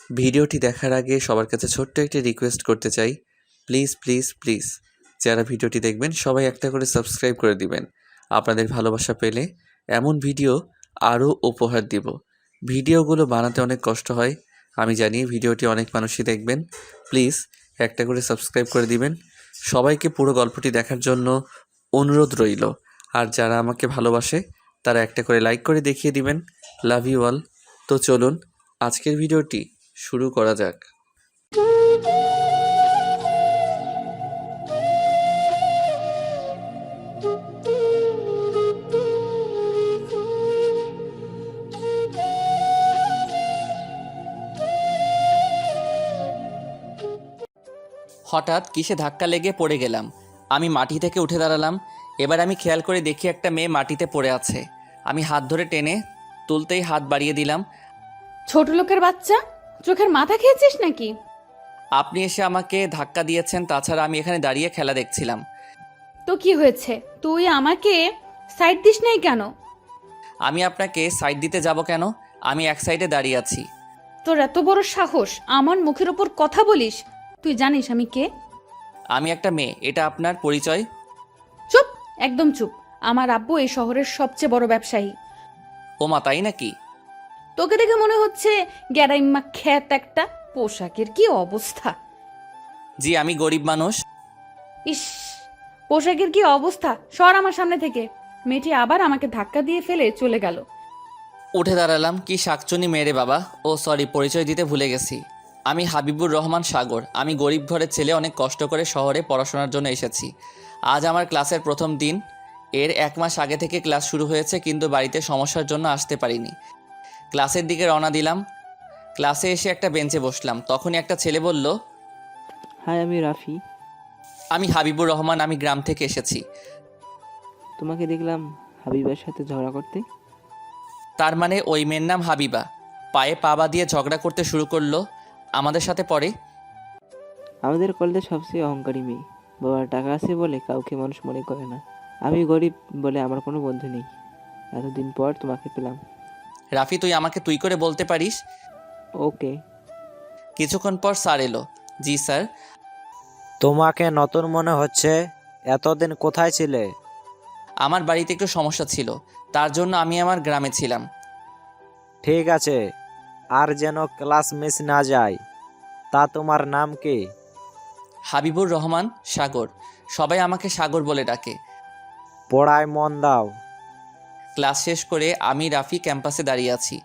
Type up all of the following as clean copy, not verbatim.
ভিডিওটি দেখার আগে সবার কাছে ছোট্ট একটি রিকোয়েস্ট করতে চাই, প্লিজ প্লিজ প্লিজ যারা ভিডিওটি দেখবেন সবাই একটা করে সাবস্ক্রাইব করে দিবেন। আপনাদের ভালোবাসা পেলে এমন ভিডিও আরও উপহার দিব। ভিডিওগুলো বানাতে অনেক কষ্ট হয়, আমি জানি। ভিডিওটি অনেক মানুষই দেখবেন, প্লিজ একটা করে সাবস্ক্রাইব করে দিবেন। সবাইকে পুরো গল্পটি দেখার জন্য অনুরোধ রইল। আর যারা আমাকে ভালোবাসে তারা একটা করে লাইক করে দেখিয়ে দিবেন। Love you all. তো চলুন আজকের ভিডিওটি শুরু করা যাক। হঠাৎ কিসে ধাক্কা লেগে পড়ে গেলাম। আমি মাটি থেকে উঠে দাঁড়ালাম। এবার আমি খেয়াল করে দেখি একটা মেয়ে মাটিতে পড়ে আছে। আমি হাত ধরে টেনে তুলতেই হাত বাড়িয়ে দিলাম। ছোট লোকের বাচ্চা, চোখের মাথা খেয়েছিস নাকি? আপনি এসে আমাকে ধাক্কা দিয়েছেন, তাছাড়া আমি এখানে দাঁড়িয়ে খেলা দেখছিলাম। তো কি হয়েছে? তুই আমাকে সাইড দিস নাই কেন? আমি আপনাকে সাইড দিতে যাব কেন? আমি এক সাইডে দাঁড়িয়ে আছি। তোর এত বড় সাহস আমার মুখের ওপর কথা বলিস? তুই জানিস আমি কে? আমি একটা মেয়ে, এটা আপনার পরিচয়? চুপ, একদম চুপ। আমার আব্বু এই শহরের সবচেয়ে বড় ব্যবসায়ী। ওমা, তাই নাকি? তোকে দেখে মনে হচ্ছে গ্যারাইম্মা খ্যাত একটা। পোশাকের কি অবস্থা! জি, আমি গরিব মানুষ। ইস, পোশাকের কি অবস্থা! সর আমার সামনে থেকে। মেয়েটি আবার আমাকে ধাক্কা দিয়ে ফেলে চলে গেল। উঠে দাঁড়ালাম। কি শাকচুনি মেরে বাবা! ও সরি, পরিচয় দিতে ভুলে গেছি। আমি হাবিবুর রহমান সাগর। আমি গরিব ঘরের ছেলে, অনেক কষ্ট করে শহরে পড়াশোনার জন্য এসেছি। আজ আমার ক্লাসের প্রথম দিন। এর 1 মাস আগে থেকে ক্লাস শুরু হয়েছে, কিন্তু বাড়িতে সমস্যার জন্য আসতে পারিনি। ক্লাসের দিকে রওনা দিলাম। ক্লাসে এসে একটা বেঞ্চে বসলাম। তখনই একটা ছেলে বলল, হাই, আমি রাফি। আমি হাবিবুর রহমান, আমি গ্রাম থেকে এসেছি। তোমাকে দেখলাম হাবিবার সাথে ঝগড়া করতে। তার মানে ওই মেয়ের নাম হাবিবা পায়ে পা দিয়ে ঝগড়া করতে শুরু করলো আমাদের সাথে পরে। আমাদের কলেজে সবচেয়ে অহংকারী মেয়ে। বাবার টাকা আছে বলে কাউকে মানুষ মনে করে না। আমি গরিব বলে আমার কোনো বন্ধু নেই। এতদিন পর তোমাকে পেলাম। রাফি, তুই আমাকে তুই করে বলতে পারিস? ওকে। কিছুক্ষণ পর স্যার এলো। জি স্যার। তোমাকে নতুন মনে হচ্ছে। এতদিন কোথায় ছিলে? আমার বাড়িতে একটু সমস্যা ছিল, তার জন্য আমি আমার গ্রামে ছিলাম। ঠিক আছে, আর যেন ক্লাস মিস না যায়। তা তোমার নাম কি? হাবিবুর রহমান সাগর। সবাই আমাকে সাগর বলে ডাকে। পড়ায় মন দাও। ক্লাস শেষ করে আমি রাফি ক্যাম্পাসে দাঁড়িয়ে আছি।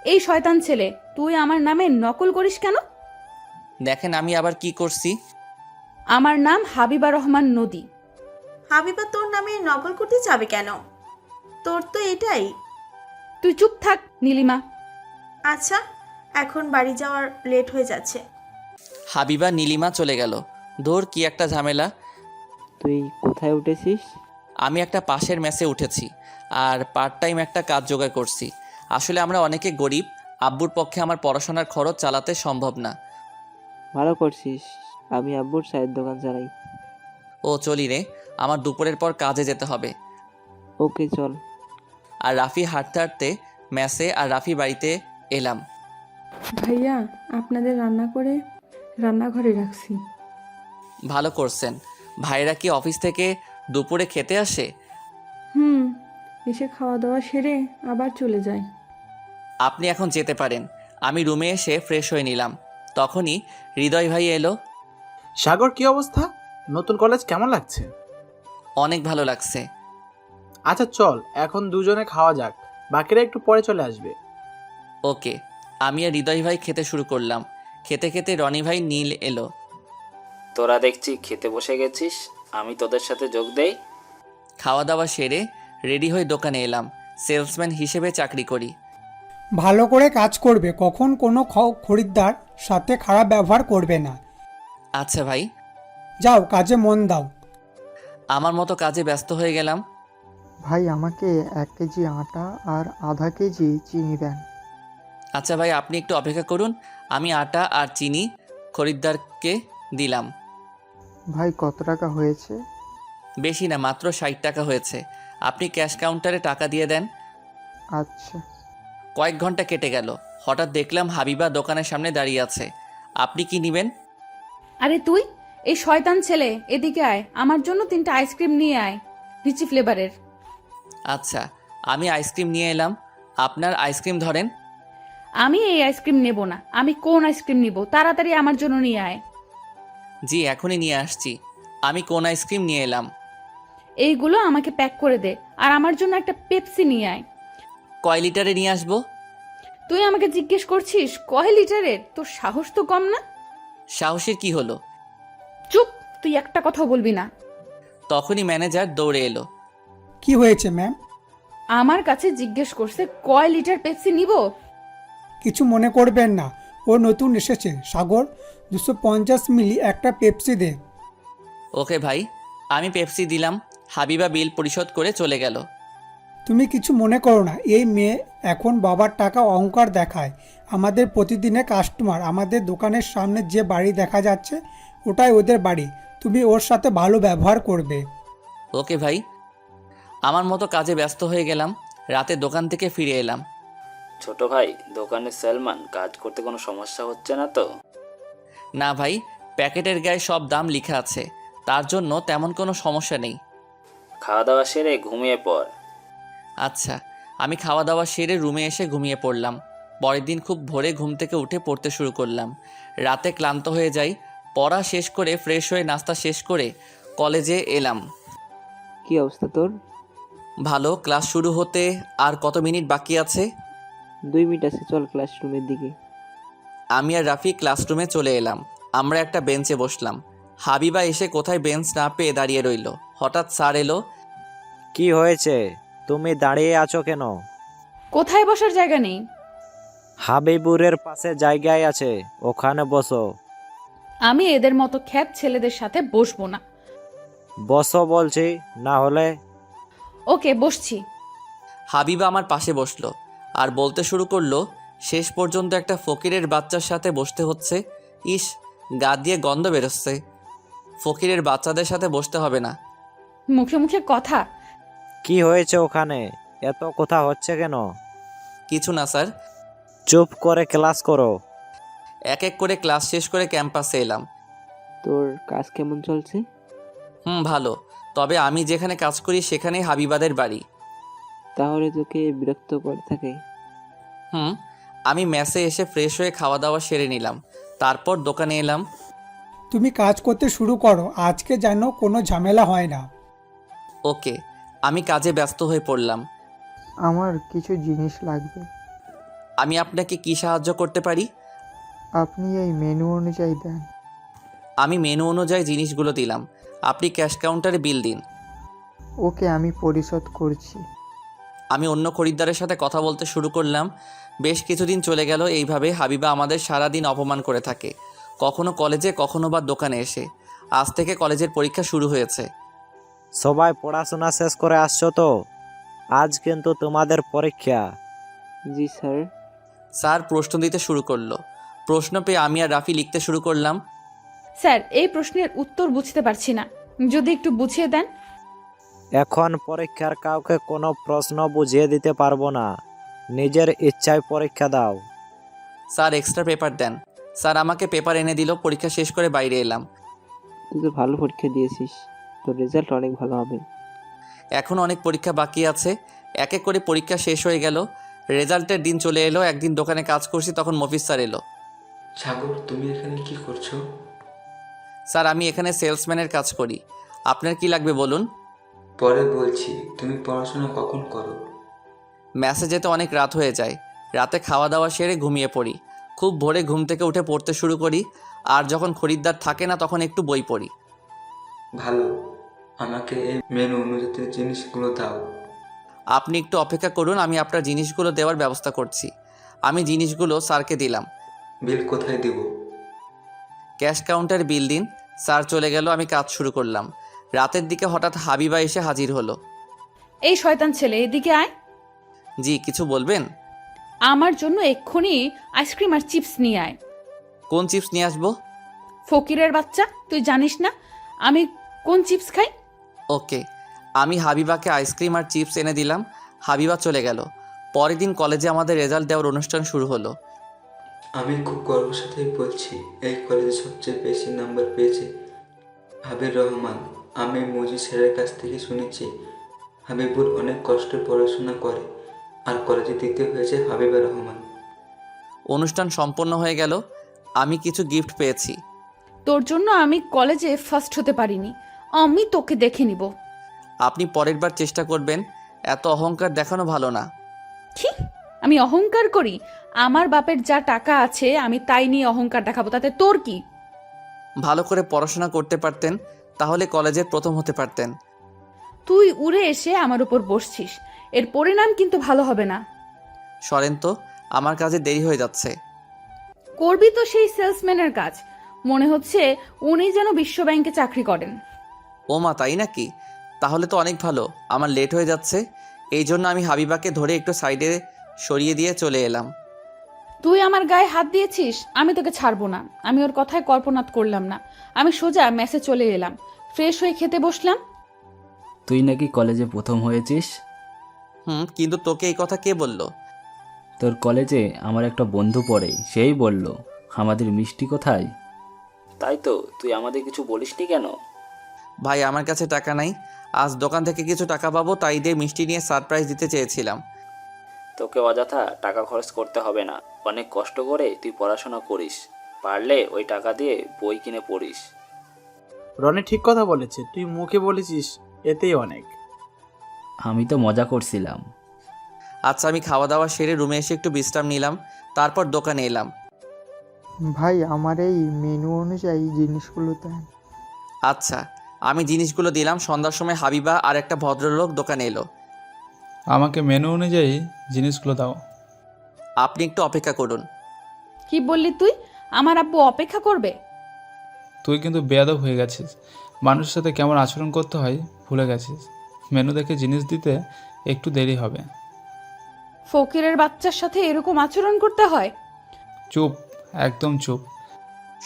এই শয়তান ছেলে, তুই আমার নামে নকল করিস কেন? দেখেন আমি আবার কি করছি। আমার নাম হাবিবা রহমান নদী। হাবিবা তোর নামে নকল করতে যাবে কেন? তোর তো এটাই। তুই চুপ থাক নীলিমা। আচ্ছা, এখন বাড়ি যাওয়ার লেট হয়ে যাচ্ছে। হাবিবা নীলিমা চলে গেল। ধুর, কি একটা ঝামেলা। তুই কোথায় উঠেছিস? আমি একটা পাশের মেসে উঠেছি, আর পার্ট টাইম একটা কাজ জোগাড় করছি। আসলে আমরা অনেকে গরিব, আব্বুর পক্ষে আমার পড়াশোনার খরচ চালাতে সম্ভব না। ভালো করছিস। আমি আব্বুর চায়ের দোকান চালাই। ও চলি রে, আমার দুপুরের পর কাজে যেতে হবে। ওকে, চল। আর রাফি হাঁটতে হাঁটতে মেসে আর রাফি বাড়িতে এলাম। ভাইয়া, আপনাদের রান্না করে রান্নাঘরে রাখছি। ভালো করছেন। ভাইরা কি অফিস থেকে দুপুরে খেতে আসে? এসে খাওয়া দাওয়া সেরে আবার চলে যায়। আপনি এখন যেতে পারেন। আমি রুমে এসে ফ্রেশ হয়ে নিলাম। তখনই হৃদয় ভাই এলো। সাগর, কি অবস্থা? নতুন কলেজ কেমন লাগছে? অনেক ভালো লাগছে। আচ্ছা চল, এখন দুজনে খাওয়া যাক, বাকিরা একটু পরে চলে আসবে। ওকে। আমি আর হৃদয় ভাই খেতে শুরু করলাম। খেতে খেতে রনি ভাই নীল এলো। তোরা দেখছি খেতে বসে গেছিস, আমি তোদের সাথে যোগ দেই। খাওয়া দাওয়া সেরে রেডি হয়ে দোকানে এলাম। সেলসম্যান হিসেবে চাকরি করি। ভালো করে কাজ করবে, কখন কোনো খরিদ্দার সাথে খারাপ ব্যবহার করবে না। আচ্ছা ভাই। যাও, কাজে মন দাও। আমার মতো কাজে ব্যস্ত হয়ে গেলাম। ভাই, আমাকে 1 কেজি আটা আর আধা কেজি চিনি দেন। আচ্ছা ভাই, আপনি একটু অপেক্ষা করুন, আমি আটা আর চিনি খরিদ্দারকে দিলাম। ভাই, কত টাকা হয়েছে? বেশি না, মাত্র 60 টাকা হয়েছে। আপনি ক্যাশ কাউন্টারে টাকা দিয়ে দেন। আচ্ছা। কয়েক ঘন্টা কেটে গেল। হঠাৎ দেখলাম হাবিবা দোকানের সামনে দাঁড়িয়ে আছে। আপনি কি নেবেন? আরে তুই, এই শয়তান ছেলে, এদিকে আয়, আমার জন্য 3টা আইসক্রিম নিয়ে আয়, লিচি ফ্লেভারের। আচ্ছা, আমি আইসক্রিম নিয়ে এলাম। আপনার আইসক্রিম ধরেন। আমি এই আইসক্রিম নেব না। আমি কোন আইসক্রিম নিব? তাড়াতাড়ি আমার জন্য নিয়ে আয়। জি, এখনই নিয়ে আসছি। আমি কোন আইসক্রিম নিয়ে এলাম? এইগুলো আমাকে প্যাক করে দে, আর আমার জন্য একটা পেপসি নিয়ে আয়। কয় লিটারে নিয়ে আসবো? তুই আমাকে জিজ্ঞেস করছিস কয় লিটারের? তোর সাহস তো কম না। সাহসের কি হলো? চুপ, তুই একটা কথাও বলবি না। তখনই ম্যানেজার দৌড়ে এলো। কি হয়েছে ম্যাম? আমার কাছে জিজ্ঞেস করছে কয় লিটার পেপসি নিব। কিছু মনে করবেন না, ও নতুন এসেছে। সাগর, 250 মিলি একটা পেপসি দে। ওকে ভাই, আমি পেপসি দিলাম। হাবিবা বিল পরিশোধ করে চলে গেল। তুমি কিছু মনে করো না, এই মেয়ে এখন বাবার টাকা অহংকার দেখায়। আমাদের প্রতিদিনের কাস্টমার। আমাদের দোকানের সামনে যে বাড়ি দেখা যাচ্ছে ওটাই ওদের বাড়ি। তুমি ওর সাথে ভালো ব্যবহার করবে। ওকে ভাই। আমার মতো কাজে ব্যস্ত হয়ে গেলাম। রাতে দোকান থেকে ফিরে এলাম। ছোট ভাই, দোকানের সেলমান, কাজ করতে কোনো সমস্যা হচ্ছে না তো? না ভাই, প্যাকেটের গায়ে সব দাম লেখা আছে, তার জন্য তেমন কোনো সমস্যা নেই। খাওয়া দাওয়া সেরে ঘুমিয়ে পড়। আচ্ছা, আমি খাওয়া দাওয়া সেরে রুমে এসে ঘুমিয়ে পড়লাম। পরের দিন খুব ভোরে ঘুম থেকে উঠে পড়তে শুরু করলাম। রাতে ক্লান্ত হয়ে যাই। পড়া শেষ করে ফ্রেশ হয়ে নাস্তা শেষ করে কলেজে এলাম। কি অবস্থা তোর? ভালো। ক্লাস শুরু হতে আর কত মিনিট বাকি আছে? 2 মিনিট আছে, চল ক্লাসরুমের দিকে। আমি আর রাফি ক্লাসরুমে চলে এলাম। আমরা একটা বেঞ্চে বসলাম। হাবিবা এসে কোথায় বেঞ্চ না পেয়ে দাঁড়িয়ে রইল। হঠাৎ স্যার এলো। কি হয়েছে? তুমি দাঁড়িয়ে আছো কেন? কোথায় বসার জায়গা নেই? হাবিবুরের পাশে জায়গায় আছে, ওখানে বসো। আমি এদের মতো খ্যাত ছেলেদের সাথে বসবো না। বসো বলছি, না হলে। ওকে, বসছি। হাবিবা আমার পাশে বসলো আর বলতে শুরু করলো, শেষ পর্যন্ত একটা ফকিরের বাচ্চার সাথে বসতে হচ্ছে। ইস, গা দিয়ে গন্ধ বেরোচ্ছে। ফকিরের বাচ্চাদের সাথে বসতে হবে না। মুখে মুখে কথা। কি হয়েছে ওখানে? এত কথা হচ্ছে কেন? কিছু না স্যার। চুপ করে ক্লাস করো। এক এক করে ক্লাস শেষ করে ক্যাম্পাসে এলাম। তোর কাজ কেমন চলছে? ভালো। তবে আমি যেখানে কাজ করি সেখানেই হাবিবাদের বাড়ি। তাহলে তোকে বিরক্ত করে থাকে? আমি মেসে এসে ফ্রেশ হয়ে খাওয়া দাওয়া সেরে নিলাম। তারপর দোকানে এলাম। তুমি কাজ করতে শুরু করো, আজকে যেন কোনো ঝামেলা হয় না। ওকে। আমি কাজে ব্যস্ত হয়ে পড়লাম। আমার কিছু জিনিস লাগবে। আমি আপনাকে কি সাহায্য করতে পারি? আপনি এই মেনু অনুযায়ী দেন। আমি মেনু অনুযায়ী জিনিসগুলো দিলাম। আপনি ক্যাশ কাউন্টারে বিল দিন। ওকে, আমি পরিশোধ করছি। আমি অন্য খরিদ্দারের সাথে কথা বলতে শুরু করলাম। বেশ কিছুদিন চলে গেল এইভাবে। হাবিবা আমাদের সারাদিন অপমান করে থাকে, কখনো কলেজে কখনো বা দোকানে এসে। আজ থেকে কলেজের পরীক্ষা শুরু হয়েছে। সবাই পড়াশোনা শেষ করে আসছো তো? আজ কিন্তু তোমাদের পরীক্ষা। জি স্যার। স্যার প্রশ্ন দিতে শুরু করলো। প্রশ্ন পেয়ে আমি আর রাফি লিখতে শুরু করলাম। স্যার, এই প্রশ্নের উত্তর বুঝতে পারছি না, যদি একটু বুঝিয়ে দেন। এখন পরীক্ষার কাউকে কোনো প্রশ্ন বুঝিয়ে দিতে পারবো না, নিজের ইচ্ছায় পরীক্ষা দাও। স্যার এক্সট্রা পেপার দেন। স্যার আমাকে পেপার এনে দিল। পরীক্ষা শেষ করে বাইরে এলাম। তুই তো ভালো পরীক্ষা দিয়েছিস, তোর রেজাল্ট অনেক ভালো হবে। এখন অনেক পরীক্ষা বাকি আছে। এক এক করে পরীক্ষা শেষ হয়ে গেল। রেজাল্টের দিন চলে এলো। একদিন দোকানে কাজ করছি, তখন মফিজ স্যার এলো। সাগর, তুমি এখানে কি করছো? স্যার আমি এখানে সেলসম্যানের কাজ করি। আপনার কি লাগবে বলুন? পরে বলছি, তুমি পড়াশোনা কখন করো? ম্যাসে যেতে অনেক রাত হয়ে যায়। রাতে খাওয়া দাওয়া সেরে ঘুমিয়ে পড়ি। খুব ভোরে ঘুম থেকে উঠে পড়তে শুরু করি। আর যখন খরিদ্দার থাকে না তখন একটু বই পড়ি। ভালো, আমাকে এই মেনু অনুযায়ী জিনিসগুলো দাও। আপনি একটু অপেক্ষা করুন, আমি আপনার জিনিসগুলো দেওয়ার ব্যবস্থা করছি। আমি জিনিসগুলো স্যারকে দিলাম। বিল কোথায় দিব? ক্যাশ কাউন্টারে বিল দিন। স্যার চলে গেল। আমি কাজ শুরু করলাম। রাতের দিকে হঠাৎ হাবিবা এসে হাজির হলো। এই শয়তান ছেলে, এদিকে আয়। জি, কিছু বলবেন? আমার জন্য এক্ষুনি আইসক্রিম আর চিপস নিয়ে আয়। কোন চিপস নিয়ে আসবো? ফকিরের বাচ্চা, তুই জানিস না আমি কোন চিপস খাই? ওকে। আমি হাবিবাকে আইসক্রিম আর চিপস এনে দিলাম। হাবিবা চলে গেল। পরের দিন কলেজে আমাদের রেজাল্ট দেওয়ার অনুষ্ঠান শুরু হলো। আমি খুব গর্বের সাথেই বলছি, এই কলেজে সবচেয়ে বেশি নাম্বার পেয়েছে হাবিবুর রহমান। আমি মজি স্যারের কাছ থেকে শুনেছি হাবিবুর অনেক কষ্টে পড়াশোনা করে, আর কলেজে দ্বিতীয় হয়েছে হাবিবুর রহমান। অনুষ্ঠান সম্পন্ন হয়ে গেল। আমি কিছু গিফট পেয়েছি। তোর জন্য আমি কলেজে ফার্স্ট হতে পারিনি। আমি তোকে দেখে নিব। আপনি পরের বার চেষ্টা করবেন। এত অহংকার দেখানো ভালো না। কি? আমি অহংকার করি? আমার বাপের যা টাকা আছে আমি তাই নিয়ে অহংকার দেখাবো, তাতে তোর কি? ভালো করে পড়াশোনা করতে পারতেন, তাহলে কলেজের প্রথম হতে পারতেন। তুই উড়ে এসে আমার উপর বসছিস, এর পরিণাম কিন্তু ভালো হবে না। সরেন তো, আমার কাজে দেরি হয়ে যাচ্ছে। করবি তো সেই সেলসম্যানের কাজ। মনে হচ্ছে উনি যেন বিশ্ব ব্যাংকে চাকরি করেন। ও মা, তাই নাকি? তাহলে তো অনেক ভালো। আমার লেট হয়ে যাচ্ছে, এই জন্য আমি হাবিবাকে ধরে একটু সাইডে সরিয়ে দিয়ে চলে এলাম। তুই আমার গায়ে হাত দিয়েছিস, আমি তোকে ছাড়বো না। আমি ওর কথায় কল্পনাত করলাম না। আমি সোজা মেসে চলে এলাম, ফ্রেশ হয়ে খেতে বসলাম। তুই নাকি কলেজে প্রথম হয়েছিস? কিন্তু তোকে এই কথা কে বলল? তোর কলেজে আমার একটা বন্ধু পড়ে, সেই বলল। আমাদের মিষ্টি কোথায়? তাই তো, তুই আমাদের কিছু বলিসনি কেন? ভাই, আমার কাছে টাকা নাই। আজ দোকান থেকে কিছু টাকা পাবো, তাই দিয়ে মিষ্টি নিয়ে সারপ্রাইজ দিতে চেয়েছিলাম। তোকে অযথা টাকা খরচ করতে হবে না। অনেক কষ্ট করে তুই পড়াশোনা করিস, পারলে ওই টাকা দিয়ে বই কিনে পড়িস। রনি ঠিক কথা বলেছে, তুই মুখে বলেছিস, এতেই অনেক। আমি তো মজা করছিলাম। আচ্ছা, আমি খাওয়া দাওয়া সেরে রুমে এসে একটু বিশ্রাম নিলাম, তারপর দোকানে এলাম। ভাই আমার এই মেনু অনুযায়ী জিনিসগুলো দেন। আচ্ছা, আমি জিনিসগুলো দিলাম। সন্ধ্যার সময় হাবিবা আর একটা ভদ্রলোক দোকানে এলো। আমাকে মেনু অনুযায়ী জিনিসগুলো দাও। আপনি একটু অপেক্ষা করুন। কি বললি তুই? আমার আব্বু অপেক্ষা করবে? তুই কিন্তু বেয়াদব হয়ে গেছিস। মানুষের সাথে কেমন আচরণ করতে হয় ভুলে গেছিস। মেনু দেখে জিনিস দিতে একটু দেরি হবে। ফকিরের বাচ্চার সাথে এরকম আচরণ করতে হয়? চুপ, একদম চুপ।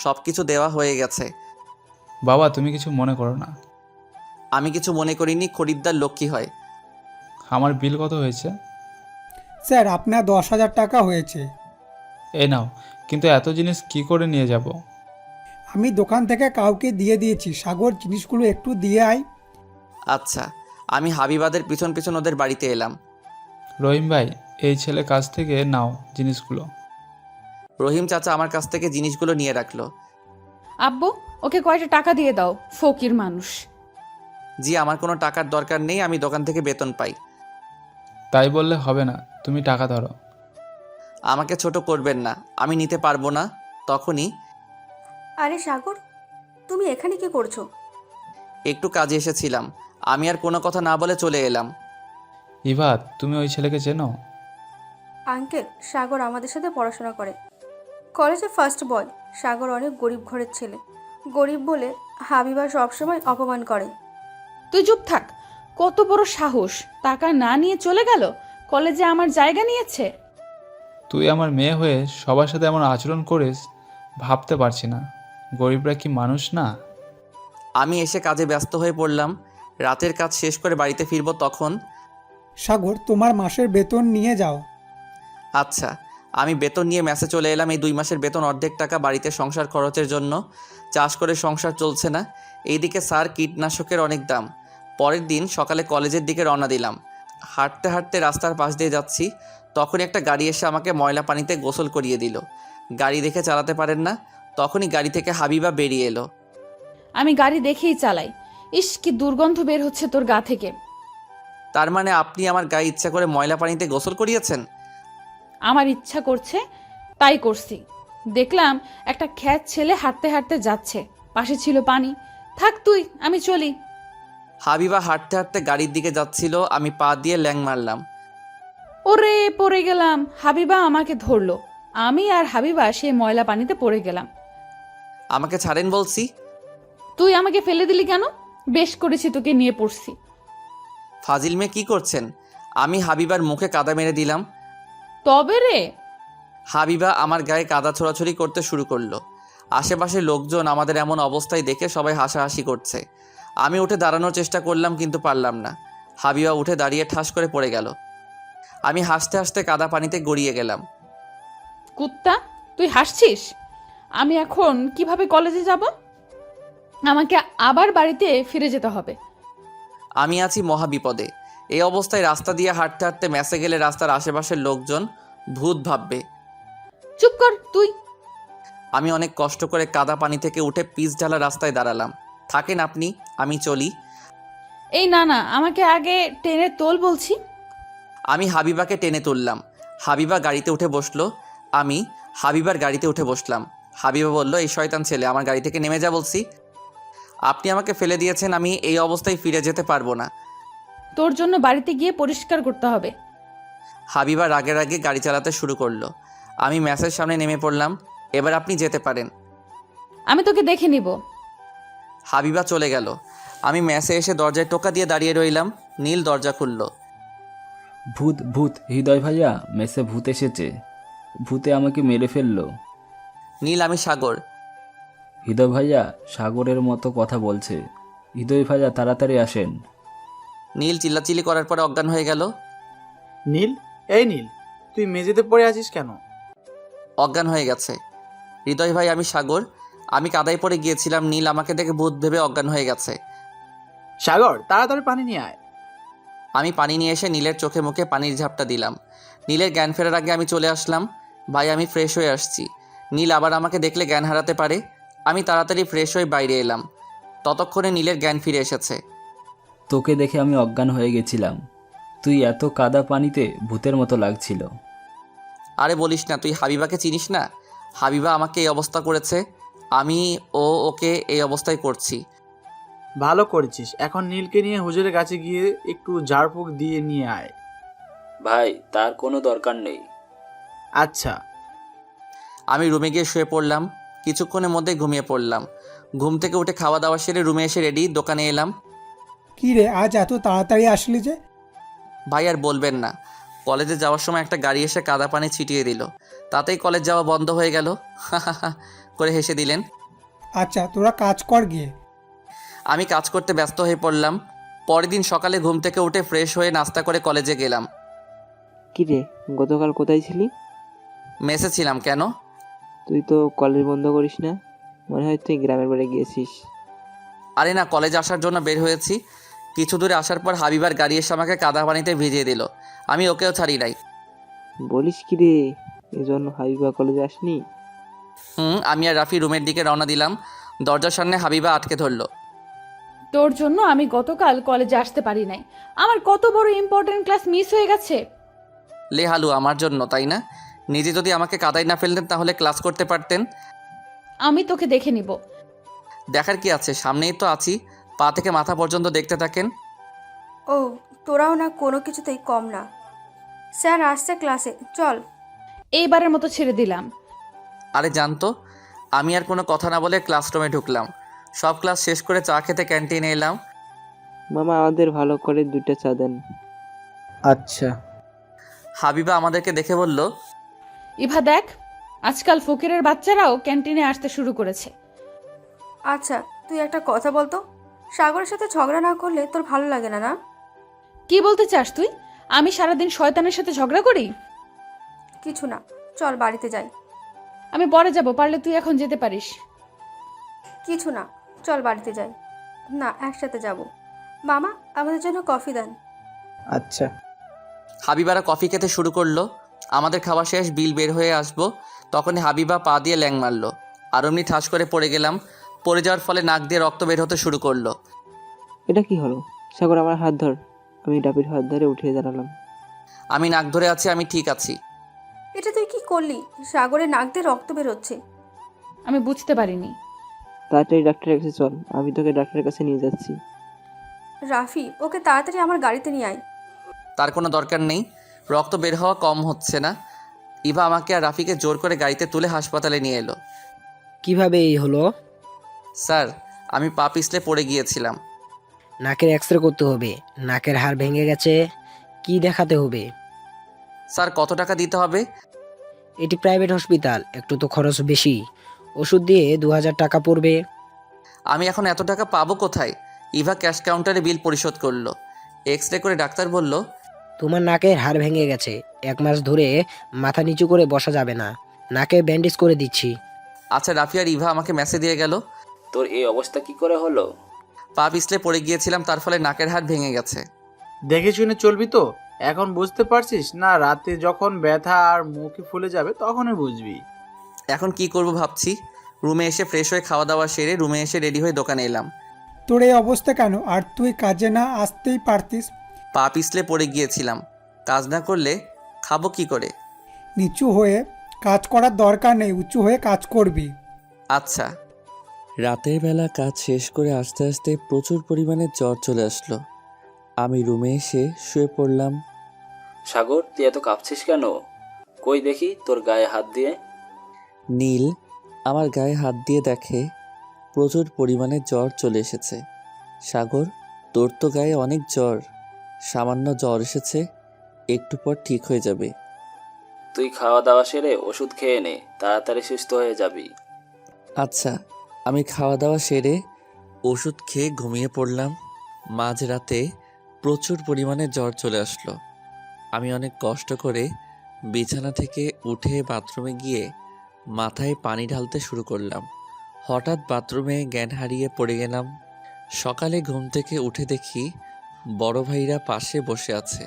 সব কিছু দেওয়া হয়ে গেছে। বাবা, তুমি কিছু মনে করো না। আমি কিছু মনে করিনি। খরিদ্দার লক্ষ্মী হয়। আমার বিল কত হয়েছে? স্যার আপনার 10,000 টাকা হয়েছে। এই নাও। কিন্তু এত জিনিস কি করে নিয়ে যাব? আমি দোকান থেকে কাউকে দিয়ে দিয়েছি। সাগর, জিনিসগুলো একটু দিয়ে আয়। আচ্ছা, আমি হাবিবাদের পিছন পিছন ওদের বাড়িতে এলাম। রহিম ভাই, এই ছেলে কাছ থেকে নাও জিনিসগুলো। রহিম চাচা আমার কাছ থেকে জিনিসগুলো নিয়ে রাখলো। আব্বু, ওকে কয়টা টাকা দিয়ে দাও, ফকির মানুষ। জি, আমার কোনো টাকার দরকার নেই, আমি দোকান থেকে বেতন পাই। তাই বললে হবে না, তুমি টাকা ধরো। আমাকে ছোট করবেন না, আমি নিতে পারবো না। তখনই, আরে সাগর, তুমি এখানে কি করছো? একটু কাজে এসেছিলাম। আমি আর কোনো কথা না বলে চলে এলাম। ইভাত, তুমি ওই ছেলেকে চেনো? আঙ্কেল, সাগর আমাদের সাথে পড়াশোনা করে, কলেজে ফার্স্ট বয়। সাগর অনেক গরিব ঘরের ছেলে। গরিব বলে হাবিবা সবসময় অপমান করে। তুই চুপ থাক। কত বড় সাহস! টাকা না নিয়ে চলে গেল, কলেজে আমার জায়গা নিয়েছে। তুই আমার মেয়ে হয়ে সবার সাথে এমন আচরণ করিস, ভাবতে পারছি না। গরিবরা কি মানুষ না? আমি এসে কাজে ব্যস্ত হয়ে পড়লাম। রাতের কাজ শেষ করে বাড়িতে ফিরবো তখন। সাগর, তোমার মাসের বেতন নিয়ে যাও। আচ্ছা, আমি বেতন নিয়ে মেসে চলে এলাম। এই 2 মাসের বেতন অর্ধেক টাকা বাড়িতে সংসার খরচের জন্য। চাষ করে সংসার চলছে না। এইদিকে স্যার কীটনাশকের অনেক দাম। পরের দিন সকালে কলেজের দিকে রওনা দিলাম। হাঁটতে হাঁটতে রাস্তার পাশ দিয়ে যাচ্ছি, তখনই একটা গাড়ি এসে আমাকে ময়লা পানিতে গোসল করিয়ে দিল। গাড়ি দেখে চালাতে পারেন না, তখনই গাড়ি থেকে হাবিবা বেরিয়ে এলো। আমি গাড়ি দেখেই চালাই। ইস, কি দুর্গন্ধ বের হচ্ছে তোর গা থেকে। তার মানে আপনি আমার গায়ে ইচ্ছা করে ময়লা পানিতে গোসল করিয়েছেন? আমার ইচ্ছা করছে তাই করছি। দেখলাম একটা খ্যাত ছেলে হাঁটতে হাঁটতে যাচ্ছে, পাশে ছিল পানি। থাক তুই, আমি চলি। হাবিবা হাঁটতে হাঁটতে গাড়ির দিকে যাচ্ছিল, আমি পা দিয়ে ল্যাং মারলাম। ওরে, পড়ে গেলাম। হাবিবা আমাকে ধরলো, আমি আর হাবিবা সেই ময়লা পানিতে পড়ে গেলাম। আমাকে ছাড়েন বলছি। তুই আমাকে ফেলে দিলি কেন? বেশ করেছি, তোকে নিয়ে পড়ছি। ফাজিল মেয়ে, কি করছেন? আমি হাবিবার মুখে কাদা মেরে দিলাম। তবে রে, হাবিবা আমার গায়ে কাদা ছোড়াছুড়ি করতে শুরু করলো। আশেপাশের লোকজন আমাদের এমন অবস্থায় দেখে সবাই হাসাহাসি করছে। আমি উঠে দাঁড়ানোর চেষ্টা করলাম, কিন্তু পারলাম না। হাবিবা উঠে দাঁড়িয়ে ঠাস করে পড়ে গেল। আমি হাসতে হাসতে কাদা পানিতে গড়িয়ে গেলাম। কুত্তা, তুই হাসছিস? আমি এখন কিভাবে কলেজে যাব? আমাকে আবার বাড়িতে ফিরে যেতে হবে। আমি আছি মহা বিপদে। এই অবস্থায় রাস্তা দিয়ে হাঁটতে হাঁটতে মেসে গেলে রাস্তার আশেপাশের লোকজন ভূত ভাববে। চুপ কর তুই। আমি অনেক কষ্ট করে কাদা পানি থেকে উঠে পিচ ঢালা রাস্তায় দাঁড়ালাম। থাকেন আপনি, আমি চলি। এই না না, আমাকে আগে টেনে তোল বলছি। আমি হাবিবাকে টেনে তুললাম। হাবিবা গাড়িতে উঠে বসলো। আমি হাবিবার গাড়িতে উঠে বসলাম। হাবিবা বলল, এই শয়তান ছেলে, আমার গাড়ি থেকে নেমে যা বলছি। আপনি আমাকে ফেলে দিয়েছেন, আমি এই অবস্থায় ফিরে যেতে পারবো না। তোর জন্য বাড়িতে গিয়ে পরিষ্কার করতে হবে। হাবিবা রাগে রাগে গাড়ি চালাতে শুরু করলো। আমি ম্যাসের সামনে নেমে পড়লাম। এবার আপনি যেতে পারেন। আমি তোকে দেখে নিব। হাবিবা চলে গেল। আমি ম্যাসে এসে দরজায় টোকা দিয়ে দাঁড়িয়ে রইলাম। নীল দরজা খুলল। ভূত ভূত হৃদয় ভাইয়া, মেসে ভূত এসেছে। ভূতে আমাকে মেরে ফেললো। নীল, আমি সাগর। হৃদয় ভাইয়া সাগরের মতো কথা বলছে। হৃদয় ভাইয়া তাড়াতাড়ি আসেন। নীল চিল্লাচিল্লি করার পরে অজ্ঞান হয়ে গেল। নীল, এই নীল, তুই মেঝেতে পড়ে আছিস কেন? অজ্ঞান হয়ে গেছে। হৃদয় ভাই, আমি সাগর। আমি কাদায় পড়ে গিয়েছিলাম। নীল আমাকে দেখে ভূত ভেবে অজ্ঞান হয়ে গেছে। সাগর, তাড়াতাড়ি পানি নিয়ে আয়। আমি পানি নিয়ে এসে নীলের চোখে মুখে পানির ঝাপটা দিলাম। নীলের জ্ঞান ফেরার আগে আমি চলে আসলাম। ভাই, আমি ফ্রেশ হয়ে আসছি। নীল আবার আমাকে দেখলে জ্ঞান হারাতে পারে। আমি তাড়াতাড়ি ফ্রেশ হয়ে বাইরে এলাম। ততক্ষণে নীলের জ্ঞান ফিরে এসেছে। তোকে দেখে আমি অজ্ঞান হয়ে গেছিলাম। তুই এত কাদা পানিতে ভূতের মতো লাগছিল। আরে বলিস না, তুই হাবিবাকে চিনিস না? হাবিবা আমাকে এই অবস্থা করেছে। আমি ওকে এই অবস্থায় করছি। ভালো করেছিস। এখন নীলকে নিয়ে হুজুরের কাছে গিয়ে একটু ঝাড়ফুঁক দিয়ে নিয়ে আয়। ভাই, তার কোনো দরকার নেই। আচ্ছা। আমি রুমে গিয়ে শুয়ে পড়লাম। কিছুক্ষণের মধ্যে ঘুমিয়ে পড়লাম। ঘুম থেকে উঠে খাওয়া দাওয়া সেরে রুমে এসে রেডি, দোকানে এলাম। কি রে, আজ এত তাড়াতাড়ি আসলি যে? ভাই আর বলবেন না, কলেজে যাওয়ার সময় একটা গাড়ি এসে কাদা পানি ছিটিয়ে দিল। তাতেই কলেজ যাওয়া বন্ধ হয়ে গেল। করে হেসে দিলেন। আচ্ছা, তোরা কাজ কর গিয়ে। আমি কাজ করতে ব্যস্ত হয়ে পড়লাম। পরের দিন সকালে ঘুম থেকে উঠে ফ্রেশ হয়ে নাস্তা করে কলেজে গেলাম। কি রে, গতকাল কোথায় ছিলি? মেসে ছিলাম। কেন? তুই তো কলেজ বন্ধ করিস না, মনে হয় তুই গ্রামের বাড়ি গিয়েছিস। আরে না, কলেজে আসার জন্য বের হয়েছি। কিছু দূরে আসার পর হাবিবার গাড়ি এসে আমাকে কাদা পানিতে ভিজিয়ে দিল। আমি ওকেও ছাড়ি নাই। বলিস কি রে, এজন্য হাবিবা কলেজে আসনি? আমি আর রাফি রুমের দিকে রওনা দিলাম। দরজার সামনে হাবিবা আটকে ধরলো। তোর জন্য আমি গতকাল কলেজে আসতে পারি নাই। আমার কত বড় ইম্পর্টেন্ট ক্লাস মিস হয়ে গেছে। লে হালু, আমার জন্য তাই না? নিজে যদি আমাকে কাদায় না ফেলতেন তাহলে ক্লাস করতে পারতেন। আমি তোকে দেখে নিব। দেখার কি আছে, সামনেই তো আছি। পা থেকে মাথা পর্যন্ত দেখতে থাকেন। ও, তোরাও না কোনো কিছুতেই কম না। স্যার আসছে ক্লাসে, চল। এইবারের মতো ছেড়ে দিলাম। আরে জানতো। আমি আর কোনো কথা না বলে ক্লাসরুমে ঢুকলাম। সব ক্লাস শেষ করে চা খেতে ক্যান্টিনে এলাম। মামা, আমাদের ভালো করে 2টা চা দেন। আচ্ছা। হাবিবা আমাদেরকে দেখে বলল, ইভা দেখ, আজকাল ফকিরের বাচ্চারাও ক্যান্টিনে আসতে শুরু করেছে। আচ্ছা, তুই একটা কথা বলতো, সাগরের সাথে ঝগড়া না করলে তোর ভালো লাগে না? না, কি বলতে চাস তুই? আমি সারাদিন শয়তানের সাথে ঝগড়া করি? কিছু না, চল বাড়িতে যাই। আমি পরে যাব, পারলে তুই এখন যেতে পারিস। কিছু না, চল বাড়িতে যাই। না, একসাথে যাব। মামা, আমাদের জন্য কফি দেন। আচ্ছা। হাবিবারা কফি খেতে শুরু করলো। আমাদের খাওয়া শেষ, বিল বের হয়ে আসবো তখনই হাবিবা পা দিয়ে ল্যাং মারলো। আর অমনি ঠাস করে পড়ে গেলাম। পড়ে যাওয়ার ফলে নাক দিয়ে রক্ত বের হতে শুরু করলো। এটা কি হলো? সাগর, আমার হাত ধর। আমি ডাবির হাত ধরে উঠে দাঁড়ালাম। আমি নাক ধরে আছি, আমি ঠিক আছি। এটা তুই কি করলি? সাগরের নাক দিয়ে রক্ত বেরোচ্ছে। আমি বুঝতে পারিনি। তাড়াতাড়ি ডাক্তারের কাছে চল, আমি তোকে ডাক্তারের কাছে নিয়ে যাচ্ছি। রাফি, ওকে তাড়াতাড়ি আমার গাড়িতে নিয়ে আয়। তার কোনো দরকার নেই, রক্ত বের হওয়া কম হচ্ছে না। ইভা আমাকে আর রাফিকে জোর করে গাড়িতে তুলে হাসপাতালে নিয়ে এলো। কিভাবে এই হলো? স্যার, আমি পা পিছলে পড়ে গিয়েছিলাম। নাকের এক্সরে করতে হবে। নাকের হাড় ভেঙে গেছে। কি দেখাতে হবে? স্যার, কত টাকা দিতে হবে? এটি প্রাইভেট হসপিটাল, একটু তো খরচ বেশি। ওষুধ দিয়ে 2000 টাকা পড়বে। আমি এখন এত টাকা পাবো কোথায়? ইভা ক্যাশ কাউন্টারে বিল পরিশোধ করলো। এক্স রে করে ডাক্তার বলল, তোমার নাকের হাড় ভেঙে গেছে, 1 মাস ধরে মাথা নিচু করে বসা যাবে না, নাকে ব্যান্ডেজ করে দিচ্ছি। আচ্ছা, রাফি আর ইভা আমাকে মেসেজ দিয়ে গেল। তোর এই অবস্থা কি করে হলো? পা পিছলে পড়ে গিয়েছিলাম, তার ফলে নাকের হাড় ভেঙে গেছে। দেখে শুনে চলবি তো? এখন বুঝতে পারছিস না? রাতে যখন ব্যথা আর মুখে ফুলে যাবে তখনই বুঝবি। এখন কি করব ভাবছি। রুমে এসে ফ্রেশ হয়ে খাওয়া দাওয়া সেরে রুমে এসে রেডি হয়ে দোকানে এলাম। তোর এই অবস্থা কেন? আর তুই কাজে না আসতেই পারতিস। পা পিছলে পড়ে গিয়েছিলাম, কাজ না করলে খাবো কি করে? নিচু হয়ে কাজ করার দরকার নেই, উঁচু হয়ে কাজ করবি। আচ্ছা। রাতের বেলা কাজ শেষ করে আস্তে আস্তে প্রচুর পরিমাণে জ্বর চলে আসলো। আমি রুমে এসে শুয়ে পড়লাম। সাগর, তুই এত কাঁপছিস কেন? কই দেখি তোর গায়ে হাত দিয়ে। নীল আমার গায়ে হাত দিয়ে দেখে প্রচুর পরিমাণে জ্বর চলে এসেছে। সাগর, তোর তো গায়ে অনেক জ্বর। সামান্য জ্বর এসেছে, একটু পর ঠিক হয়ে যাবে। তুই খাওয়া দাওয়া সেরে ওষুধ খেয়ে নে, তাড়াতাড়ি সুস্থ হয়ে যাবি। আচ্ছা, আমি খাওয়া দাওয়া সেরে ওষুধ খেয়ে ঘুমিয়ে পড়লাম। মাঝরাতে প্রচুর পরিমাণে জ্বর চলে আসলো। আমি অনেক কষ্ট করে বিছানা থেকে উঠে বাথরুমে গিয়ে মাথায় পানি ঢালতে শুরু করলাম। হঠাৎ বাথরুমে জ্ঞান হারিয়ে পড়ে গেলাম। সকালে ঘুম থেকে উঠে দেখি বড় ভাইরা পাশে বসে আছে।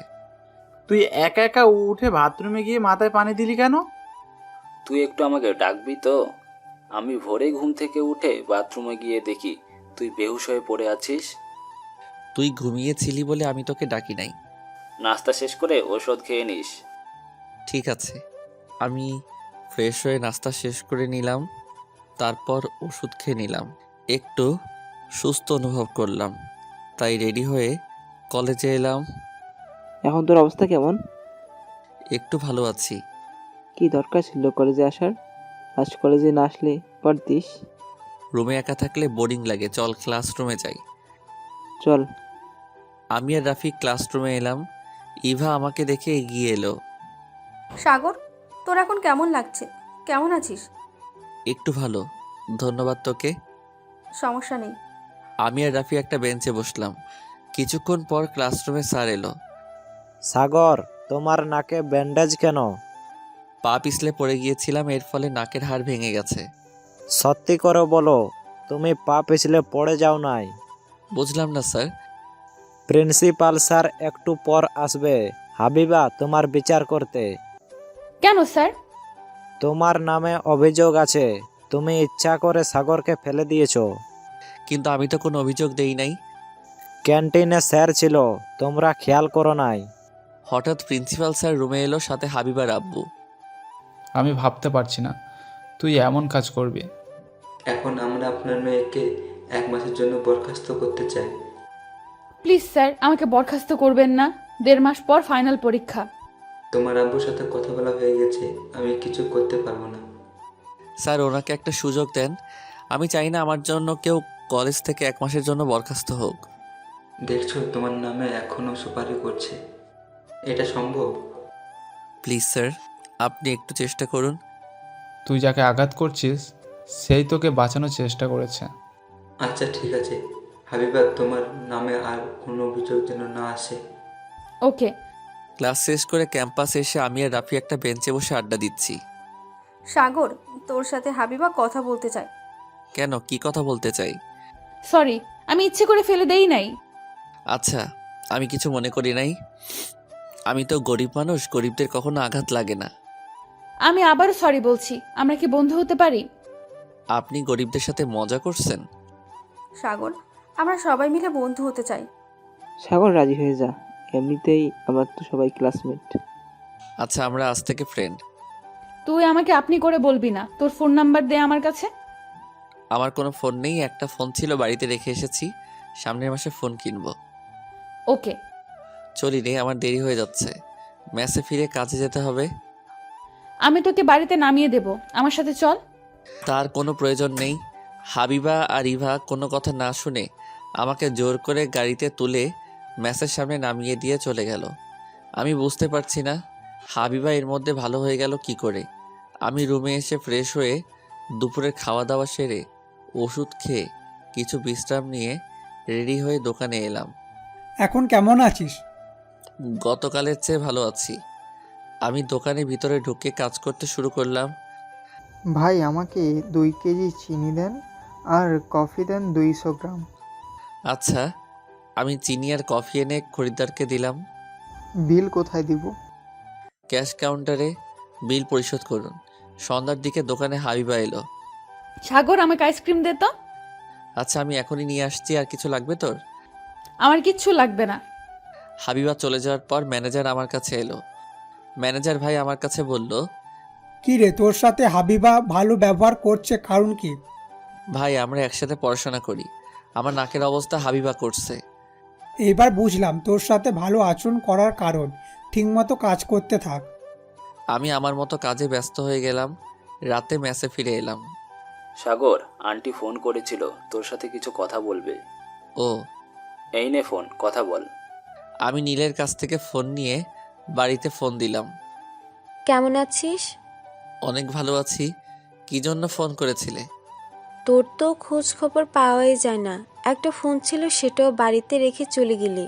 তুই একা একা উঠে বাথরুমে গিয়ে মাথায় পানি দিলি কেন? তুই একটু আমাকে ডাকবি তো? আমি ভোরে ঘুম থেকে উঠে বাথরুমে গিয়ে দেখি তুই বেহুশ হয়ে পড়ে আছিস। তুই ঘুমিয়েছিলি বলে আমি তোকে ডাকি নাই। নাস্তা শেষ করে ওষুধ খেয়ে নিস। ঠিক আছে। আমি ফ্রেশ হয়ে নাস্তা শেষ করে নিলাম, তারপর ওষুধ খেয়ে নিলাম। একটু সুস্থ অনুভব করলাম, তাই রেডি হয়ে কলেজে এলাম। এখন তোর অবস্থা কেমন? একটু ভালো আছি। কি দরকার ছিল কলেজে আসার? আজ কলেজে না আসলে পারতিস। রুমে একা থাকলে বোরিং লাগে, চল ক্লাসরুমে যাই। চল। আমি আর রাফি ক্লাসরুমে এলাম। ইভা আমাকে দেখে এগিয়ে এলো। সাগর, তোর এখন কেমন লাগছে? কেমন আছিস? একটু ভালো, ধন্যবাদ তোকে। সমস্যা নেই। আমি আর রাফি একটা বেঞ্চে বসলাম। কিছুক্ষণ পর ক্লাসরুমে স্যার এলো। সাগর, তোমার নাকে ব্যান্ডেজ কেন? পা পিছলে পড়ে গিয়েছিলাম, এর ফলে নাকের হাড় ভেঙে গেছে। সত্যি করে বলো, তুমি পা পিছলে পড়ে যাও নাই? বুঝলাম না স্যার। প্রিন্সিপাল স্যার একটু পর আসবে। হাবিবা তোমার বিচার করতে। কেন স্যার? তোমার নামে অভিযোগ আছে, তুমি ইচ্ছা করে সাগরকে ফেলে দিয়েছো। কিন্তু আমি তো কোনো অভিযোগ দেই নাই। ক্যান্টিনে স্যার ছিল, তোমরা খেয়াল করো নাই? হঠাৎ প্রিন্সিপাল স্যার রুমে এলো, সাথে হাবিবার আব্বু। আমি ভাবতে পারছি না তুই এমন কাজ করবি। এখন আমরা আপনার মেয়েকে 1 মাসের জন্য বরখাস্ত করতে চাই। প্লিজ স্যার, আমাকে বরখাস্ত করবেন না। 1.5 মাস পর ফাইনাল পরীক্ষা। তোমার আব্বুর সাথে কথা বলা হয়ে গেছে, আমি কিছু করতে পারবো না। স্যার, ওনাকে একটা সুযোগ দেন। আমি চাই না আমার জন্য কেউ কলেজ থেকে 1 মাসের জন্য বরখাস্ত হোক। দেখছো তোমার নামে এখনো সুপারি করছে, এটা সম্ভব? প্লিজ স্যার, আপনি একটু চেষ্টা করুন। তুই যাকে আঘাত করছিস সেই তোকে বাঁচানোর চেষ্টা করেছে। আচ্ছা ঠিক আছে হাবিবা, তোমার নামে আর কোনো অভিযোগ যেন না আসে। ওকে। ক্লাস শেষ করে ক্যাম্পাসে এসে আমি আর রাফি একটা বেঞ্চে বসে আড্ডা দিচ্ছি। সাগর, তোর সাথে হাবিবা কথা বলতে চায়। কেন, কি কথা বলতে চাই? সরি, আমি ইচ্ছে করে ফেলে দেই নাই। আচ্ছা, আমি কিছু মনে করি নাই। আমি তো গরিব মানুষ, গরিবদের কখনো আঘাত লাগে না। আমি আবারও সরি বলছি। আমরা কি বন্ধু হতে পারি? আপনি গরিবদের সাথে মজা করছেন? সাগর, আমরা সবাই মিলে বন্ধু হতে চাই। সাগর, রাজি হয়ে যা, এমনিতেই আমরা তো সবাই ক্লাসমেট। আচ্ছা, আমরা আজ থেকে ফ্রেন্ড। তুই আমাকে আপনি করে বলবি না। তোর ফোন নাম্বার দে আমার কাছে। আমার কোনো ফোন নেই, একটা ফোন ছিল বাড়িতে রেখে এসেছি, সামনের মাসে ফোন কিনবো। ওকে। চলি রে, আমার দেরি হয়ে যাচ্ছে, মেসে ফিরে কাজে যেতে হবে। আমি তোকে বাড়িতে নামিয়ে দেব, আমার সাথে চল। তার কোনো প্রয়োজন নেই। হাবিবা আর ইভা কোনো কথা না শুনে আমাকে জোর করে গাড়িতে তুলে মেসের সামনে নামিয়ে দিয়ে চলে গেল। আমি বুঝতে পারছি না হাবিবা এর মধ্যে ভালো হয়ে গেল কি করে। আমি রুমে এসে ফ্রেশ হয়ে দুপুরের খাওয়া দাওয়া সেরে ওষুধ খেয়ে কিছু বিশ্রাম নিয়ে রেডি হয়ে দোকানে এলাম। এখন কেমন আছিস? গতকালের চেয়ে ভালো আছি। আমি দোকানের ভিতরে ঢুকে কাজ করতে শুরু করলাম। ভাই আমাকে 2 কেজি চিনি দেন আর কফি দেন 200 গ্রাম। আচ্ছা, আমি চিনি আর কফি এনে খরিদ্দারকে দিলাম। বিল কোথায় দিব? ক্যাশ কাউন্টারে বিল পরিশোধ করুন। সন্ধ্যার দিকে দোকানে হাবিবা এলো। সাগর, আমাকে আইসক্রিম দে তো। আচ্ছা, আমি এখনই নিয়ে আসছি। আর কিছু লাগবে তোর? আমার কিচ্ছু লাগবে না। হাবিবা চলে যাওয়ার পর ম্যানেজার আমার কাছে এলো। ম্যানেজার ভাই আমার কাছে বলল, কি রে, তোর সাথে হাবিবা ভালো ব্যবহার করছে কারণ কি? ভাই আমরা একসাথে পড়াশোনা করি, আমার নাকের অবস্থা হাবিবা করছে। এবার বুঝলাম তোর সাথে ভালো আচরণ করার কারণ। ঠিকমতো কাজ করতে থাক। আমি আমার মতো কাজে ব্যস্ত হয়ে গেলাম। রাতে মেসে ফিরে এলাম। সাগর, আন্টি ফোন করেছিল, তোর সাথে কিছু কথা বলবে। ও, এই নে ফোন, কথা বল। আমি নীলের কাছ থেকে ফোন নিয়ে বাড়িতে ফোন দিলাম। কেমন আছিস? অনেক ভালো আছি। কি জন্য ফোন করেছিলে? তোর তো খোঁজ খবর পাওয়াই যায় না। একটা ফোন ছিল, সেটাও বাড়িতে রেখে চলে গেলি।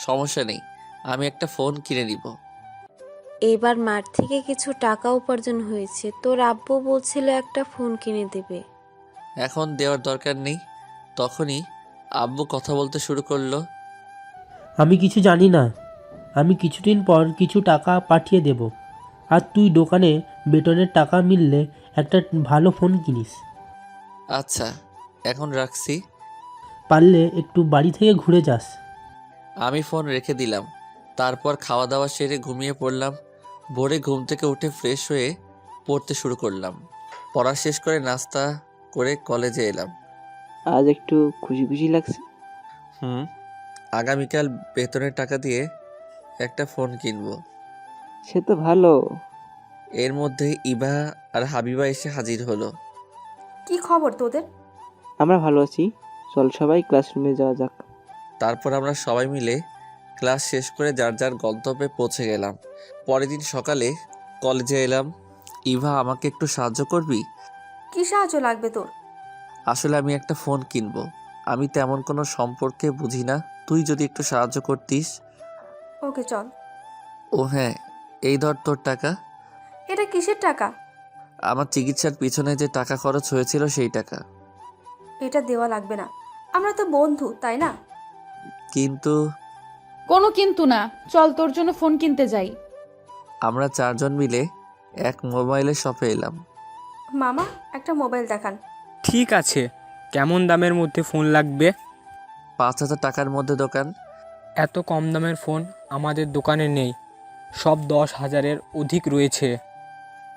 সমস্যা নেই, আমি একটা ফোন কিনে নিব। এবার মাঠ থেকে কিছু টাকা উপার্জন হয়েছে, তোর আব্বু বলছিল একটা ফোন কিনে দেবে। এখন দেওয়ার দরকার নেই। তখনই আব্বু কথা বলতে শুরু করলো। আমি কিছু জানি না, আমি কিছুদিন পর কিছু টাকা পাঠিয়ে দেব, আর তুই দোকানে বেতনের টাকা মিললে একটা ভালো ফোন কিনিস। আচ্ছা, এখন রাখছি। পারলে একটু বাড়ি থেকে ঘুরে যাস। আমি ফোন রেখে দিলাম। তারপর খাওয়া দাওয়া সেরে ঘুমিয়ে পড়লাম। ভোরে ঘুম থেকে উঠে ফ্রেশ হয়ে পড়তে শুরু করলাম। পড়া শেষ করে নাস্তা করে কলেজে এলাম। আজ একটু খুশি খুশি লাগছে। আগামীকাল বেতনের টাকা দিয়ে একটা ফোন কিনবো। সে তো ভালো। এর মধ্যে ইভা আর হাবিবা এসে হাজির হলো। কি খবর তোদের? আমরা ভালো আছি, চল সবাই ক্লাসরুমে যাওয়া যাক। তারপর আমরা সবাই মিলে ক্লাস শেষ করে যার যার গন্তব্যে পৌঁছে গেলাম। পরের দিন সকালে কলেজে এলাম। ইভা, আমাকে একটু সাহায্য করবি? কি সাহায্য লাগবে তোর? আসলে আমি একটা ফোন কিনবো। আমি তেমন কোনো সম্পর্কে বুঝি না, তুই যদি একটু সাহায্য করতিস। ওকে চল। ও হ্যাঁ, এই ধর তোর টাকা। এটা কিসের টাকা? আমার চিকিৎসার পিছনে যে টাকা খরচ হয়েছিল সেই টাকা। এটা দেওয়া লাগবে না, আমরা তো বন্ধু, তাই না? কিন্তু কোনো কিন্তু না, চল তোর জন্য ফোন কিনতে যাই। আমরা চারজন মিলে এক মোবাইলের শপে এলাম। মামা, একটা মোবাইল দেখান। ঠিক আছে, কেমন দামের মধ্যে ফোন লাগবে? 5,000 টাকার মধ্যে দোকান। এত কম দামের ফোন আমাদের দোকানে নেই, সব 10,000-এর অধিক রয়েছে।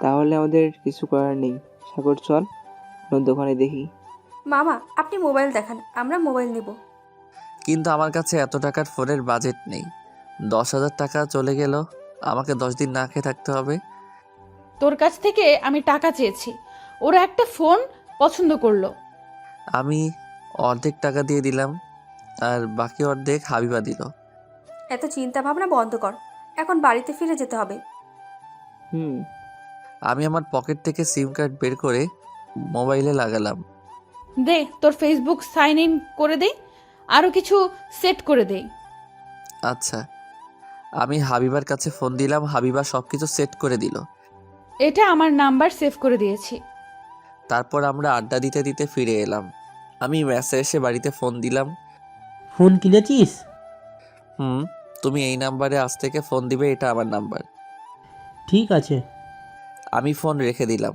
তাহলে আমাদের কিছু করার নেই। সাগর চল, অন্য দোকানে দেখি। মামা, আপনি মোবাইল দেখান, আমরা মোবাইল নেব। কিন্তু আমার কাছে এত টাকার ফোনের বাজেট নেই। 10,000 টাকা চলে গেল, আমাকে 10 দিন না খেয়ে থাকতে হবে। তোর কাছ থেকে আমি টাকা চেয়েছি, ওরা একটা ফোন পছন্দ করলো। আমি অর্ধেক টাকা দিয়ে দিলাম, আর বাকি অর্ধেক হাবিবা দিল। এত চিন্তা ভাবনা বন্ধ কর, এখন বাড়িতে ফিরে যেতে হবে। আমি আমার পকেট থেকে সিম কার্ড বের করে মোবাইলে লাগালাম। দে, তোর ফেসবুক সাইন ইন করে দেই, আরও কিছু সেট করে দেই। আচ্ছা, আমি হাবিবার কাছে ফোন দিলাম। হাবিবা সব কিছু সেট করে দিল। এটা আমার নাম্বার সেভ করে দিয়েছি। তারপর আমরা আড্ডা দিতে দিতে ফিরে এলাম। আমি মেসে এসে বাড়িতে ফোন দিলাম। ফোন কিনেছিস? তুমি এই নাম্বারে আজ থেকে ফোন দিবে, এটা আমার নাম্বার। ঠিক আছে। আমি ফোন রেখে দিলাম।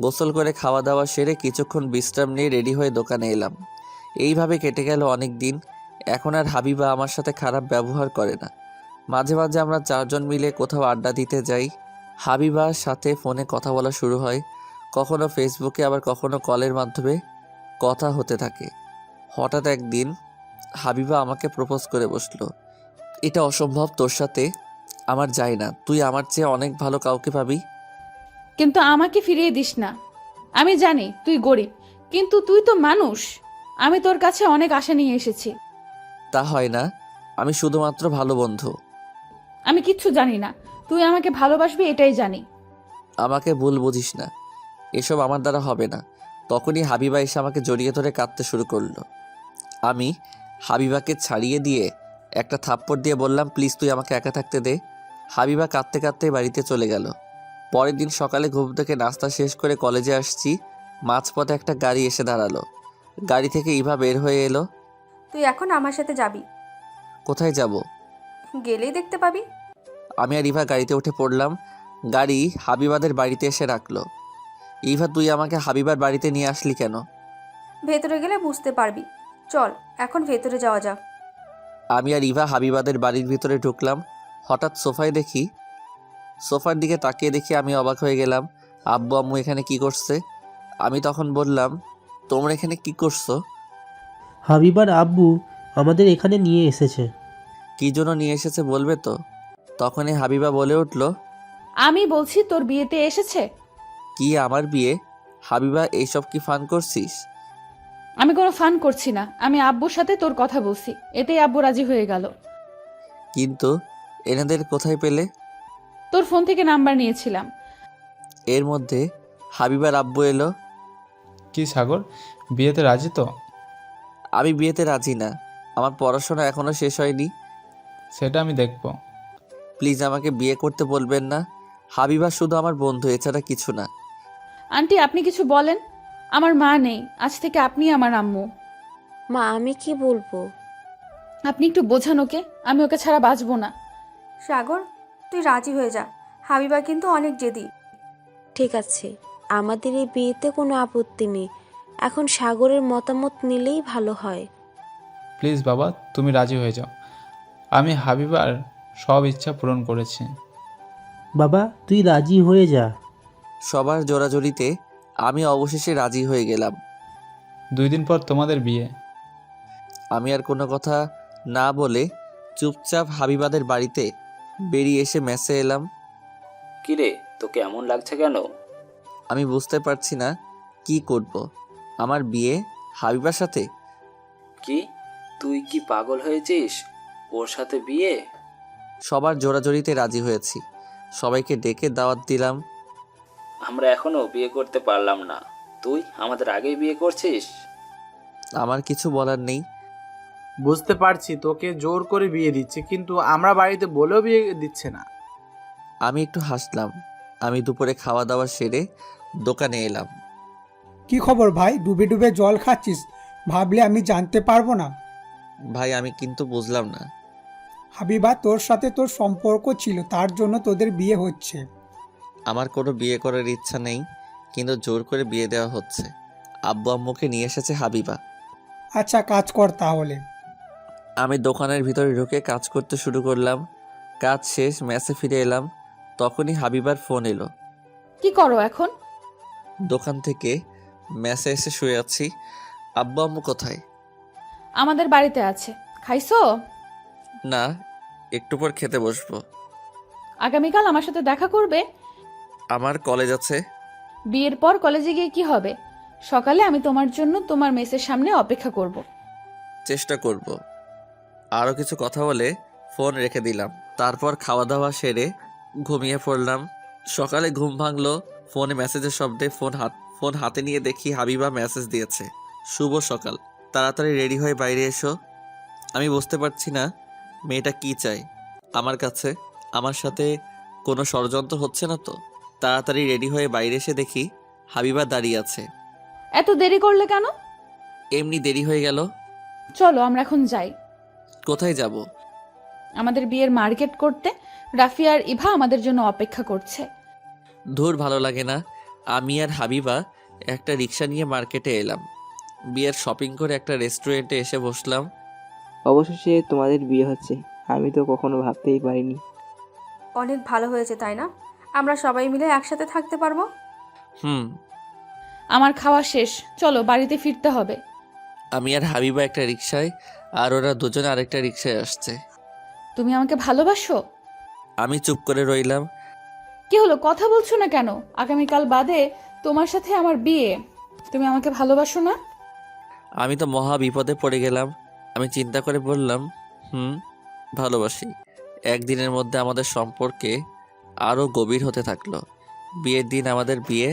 গোসল করে খাওয়া দাওয়া সেরে কিছুক্ষণ বিশ্রাম নিয়ে রেডি হয়ে দোকানে এলাম। এইভাবে কেটে গেল অনেক দিন। এখন আর হাবিবা আমার সাথে খারাপ ব্যবহার করে না। মাঝে মাঝে আমরা চারজন মিলে কোথাও আড্ডা দিতে যাই। হাবিবার সাথে ফোনে কথা বলা শুরু হয়, কখনো ফেসবুকে, আবার কখনো কলের মাধ্যমে কথা হতে থাকে। হঠাৎ একদিন হাবিবা আমাকে প্রপোজ করে বসলো। এটা অসম্ভব, তোর সাথে আমার যায় না, তুই আমার চেয়ে অনেক ভালো কাউকে পাবি। কিন্তু আমাকে ফিরিয়ে দিস না। আমি জানি তুই গরিব, কিন্তু তুই তো মানুষ। আমি তোর কাছে অনেক আশা নিয়ে এসেছি। তা হয় না, আমি শুধুমাত্র ভালো বন্ধু। আমি কিচ্ছু জানি না, তুই আমাকে ভালোবাসবি এটাই জানি। আমাকে ভুল বুঝিস না, এসব আমার দ্বারা হবে না। তখনই হাবিবা এসে আমাকে জড়িয়ে ধরে কাঁদতে শুরু করলো। আমি হাবিবাকে ছাড়িয়ে দিয়ে একটা থাপ্পড় দিয়ে বললাম, প্লিজ তুই আমাকে একা থাকতে দে। হাবিবা কাঁদতে কাঁদতে বাড়িতে চলে গেল। পরের দিন সকালে ঘুম থেকে নাস্তা শেষ করে কলেজে আসছি, মাঝপথে একটা গাড়ি এসে দাঁড়ালো। গাড়ি থেকে ইভা বের হয়ে এলো। তুই এখন আমার সাথে যাবি। কোথায় যাব? গেলেই দেখতে পাবি। আমি আর ইভা গাড়িতে উঠে পড়লাম। গাড়ি হাবিবাদের বাড়িতে এসে রাখলো। ইভা, তুই আমাকে হাবিবার বাড়িতে নিয়ে আসলি কেন? ভেতরে গেলে বুঝতে পারবি। চল এখন ভেতরে যাওয়া যাক। আমি আর ইভা হাবিবাদের বাড়ির ভিতরে ঢুকলাম। হঠাৎ সোফার দিকে তাকিয়ে দেখি আমি অবাক হয়ে গেলাম। আব্বু আম্মু এখানে কি করছে? আমি তখন বললাম, তোমরা এখানে কি করছো? হাবিবার আব্বু আমাদের এখানে নিয়ে এসেছে। কি জন্য নিয়ে এসেছে বলবে তো? তখনই হাবিবা বলে উঠল, আমি বলছি তোর বিয়েতে এসেছে। কি আমার বিয়ে? হাবিবা, এইসব কি ফান করছিস? আমি কোনো ফান করছি না, আমি আব্বুর সাথে তোর কথা বলছি, এতেই আব্বু রাজি হয়ে গেল। কিন্তু এনাদের কোথায় পেলে? তোর ফোন থেকে নাম্বার নিয়েছিলাম। এর মধ্যে হাবিবার আব্বু এলো। কি সাগর, বিয়েতে রাজি তো? আমি বিয়েতে রাজি না, আমার পড়াশোনা এখনো শেষ হয়নি। সেটা আমি দেখব। প্লিজ আমাকে বিয়ে করতে বলবেন না। হাবিবা শুধু আমার বন্ধু, এছাড়া কিছু না। আন্টি আপনি কিছু বলেন, আমার মা নেই, আজ থেকে আপনি আমার আম্মু। মা আমি কি বলবো? আপনি একটু বোঝান ওকে, আমি ওকে ছাড়া বাঁচবো না। সাগর তুই রাজি হয়ে যা, হাবিবা কিন্তু অনেক জেদি। ঠিক আছে, আমাদের এই বিয়েতে কোনো আপত্তি নেই। এখন সাগরের মতামত নিলেই ভালো হয়। প্লিজ বাবা, তুমি রাজি হয়ে যাও। আমি হাবিবার সব ইচ্ছা পূরণ করেছি। বাবা তুই রাজি হয়ে যা। সবার জোরাজোরিতে আমি অবশেষে রাজি হয়ে গেলাম। 2 দিন পর তোমাদের বিয়ে। আমি আর কোনো কথা না বলে চুপচাপ হাবিবাদের বাড়িতে বেরিয়ে এসে মেসে এলাম। কিরে, তোকে এমন লাগছে কেন? আমি বুঝতে পারছি না কি করব। আমার বিয়ে হাবিবার সাথে? কি, তুই কি পাগল হয়েছিস? ওর সাথে বিয়ে? সবার জোরাজোরিতে রাজি হয়েছি, সবাইকে ডেকে দাওয়াত দিলাম। আমরা এখনো বিয়ে করতে পারলাম না, তুই আমাদের আগেই বিয়ে করছিস? আমার কিছু বলার নেই। বুঝতে পারছি তোকে জোর করে বিয়ে দিচ্ছে, কিন্তু আমরা বাড়িতে বলেও বিয়ে দিচ্ছে না। আমি একটু হাসলাম। আমি দুপুরে খাওয়া দাওয়া সেরে দোকানে এলাম। কি খবর ভাই, ডুবে ডুবে জল খাচ্ছিস? ভাবলে আমি জানতে পারবো না? ভাই, আমি কিন্তু বুঝলাম না। হাবিবা তোর সাথে তোর সম্পর্ক ছিল, তার জন্য তোদের বিয়ে হচ্ছে। আমার কোনো বিয়ে করার ইচ্ছা নেই, কিন্তু জোর করে বিয়ে দেওয়া হচ্ছে। আব্বু আম্মুকে নিয়ে এসেছে হাবিবা। আচ্ছা কাজ কর তাহলে। আমি দোকানের ভিতরে ঢুকে কাজ করতে শুরু করলাম। কাজ শেষ মেসে ফিরে এলাম, তখনই হাবিবার ফোন এলো। কি করো এখন? দোকান থেকে মেসে এসে শুয়ে আছি। আব্বু আম্মু কোথায়? আমাদের বাড়িতে আছে। খাইছো? না, একটু পর খেতে বসবো। আগামীকাল আমার সাথে দেখা করবে? আমার কলেজ আছে। বিয়ের পর কলেজে গিয়ে কি হবে? সকালে আমি তোমার জন্য তোমার মেসের সামনে অপেক্ষা করব। চেষ্টা করব। আরও কিছু কথা বলে ফোন রেখে দিলাম। তারপর খাওয়া দাওয়া সেরে ঘুমিয়ে পড়লাম। সকালে ঘুম ভাঙলো ফোনে মেসেজের শব্দে। ফোন হাতে নিয়ে দেখি হাবিবা মেসেজ দিয়েছে, শুভ সকাল, তাড়াতাড়ি রেডি হয়ে বাইরে এসো। আমি বুঝতে পারছি না মেয়েটা কি চায় আমার কাছে। আমার সাথে কোনো ষড়যন্ত্র হচ্ছে না তো? তাড়াতাড়ি রেডি হয়ে বাইরে এসে দেখি হাবিবা দাঁড়িয়ে আছে। এত দেরি করলে কেন? এমনি দেরি হয়ে গেল। চলো আমরা এখন যাই। কোথায় যাব? আমাদের বিয়ের মার্কেট করতে। রাফি আর ইভা আমাদের জন্য অপেক্ষা করছে। ধুর, ভালো লাগে না। আমি আর হাবিবা একটা রিক্সা নিয়ে মার্কেটে এলাম। বিয়ের শপিং করে একটা রেস্টুরেন্টে এসে বসলাম। অবশেষে তোমাদের বিয়ে হচ্ছে, আমি তো কখনো ভাবতেই পারিনি। অনেক ভালো হয়েছে তাই না? আমরা সবাই মিলে একসাথে থাকতে পারবো। আমার খাওয়া শেষ, চলো বাড়িতে ফিরতে হবে। আমি আর হাবিবা একটা রিক্সায়, আর ওরা দুজনে আরেকটা রিক্সায় আসছে। তুমি আমাকে ভালোবাসো? আমি চুপ করে রইলাম। কি হলো, কথা বলছো না কেন? আগামীকাল বাদে তোমার সাথে আমার বিয়ে, তুমি আমাকে ভালোবাসো না? আমি তো মহা বিপদে পড়ে গেলাম। আমি চিন্তা করে বললাম, ভালোবাসি। একদিনের মধ্যে আমাদের সম্পর্কে আরও গভীর হতে থাকলো। বিয়ের দিন আমাদের বিয়ে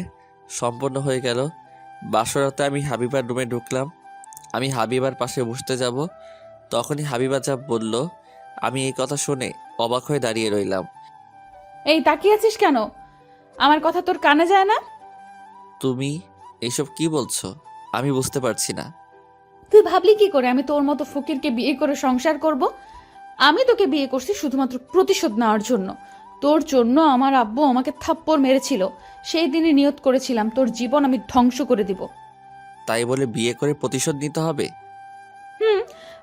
সম্পন্ন হয়ে গেল। বাসরাতে আমি হাবিবার রুমে ঢুকলাম। আমি হাবিবার পাশে বসতে যাব, তখনই হাবিবা যা বলল আমি এই কথা শুনে অবাক হয়ে দাঁড়িয়ে রইলাম। এই তাকিয়ে আছিস কেন? আমার কথা তোর কানে যায় না? তুমি এইসব কি বলছো? আমি বুঝতে পারছি না। তুই ভাবলি কি করে আমি তোর মতো ফকিরকে বিয়ে করে সংসার করব? আমি তোকে বিয়ে করছি শুধুমাত্র প্রতিশোধ নেওয়ার জন্য। তোর জন্য আমার আব্বু আমাকে থাপ্পড় মেরেছিল। সেই দিনই নিয়ত করেছিলাম তোর জীবন আমি ধ্বংস করে দিব। তাই বলে বিয়ে করে প্রতিশোধ নিতে হবে?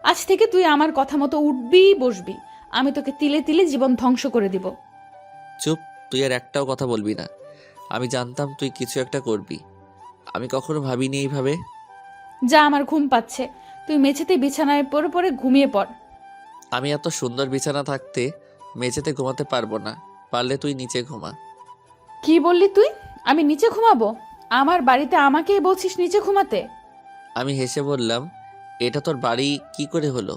আজ থেকে তুই আমার কথা মতো উঠবি বসবি। আমি তোকে তিলে তিলে জীবন ধ্বংস করে দিব। চুপ, তুই আর একটাও কথা বলবি না। আমি জানতাম তুই কিছু একটা করবি। আমি কখনো ভাবিনি এইভাবে। যা, আমার ঘুম পাচ্ছে। তুই মেঝেতে বিছানায় পড়ে পড়ে ঘুমিয়ে পড়। আমি এত সুন্দর বিছানা থাকতে মেঝেতে ঘুমাতে পারবো না। পারলে তুই নিচে ঘুমা। কি বললি তুই? আমি নিচে ঘুমাবো? আমার বাড়িতে আমাকেই বলছিস নিচে ঘুমাতে? আমি হেসে বললাম, এটা তোর বাড়ি কি করে হলো?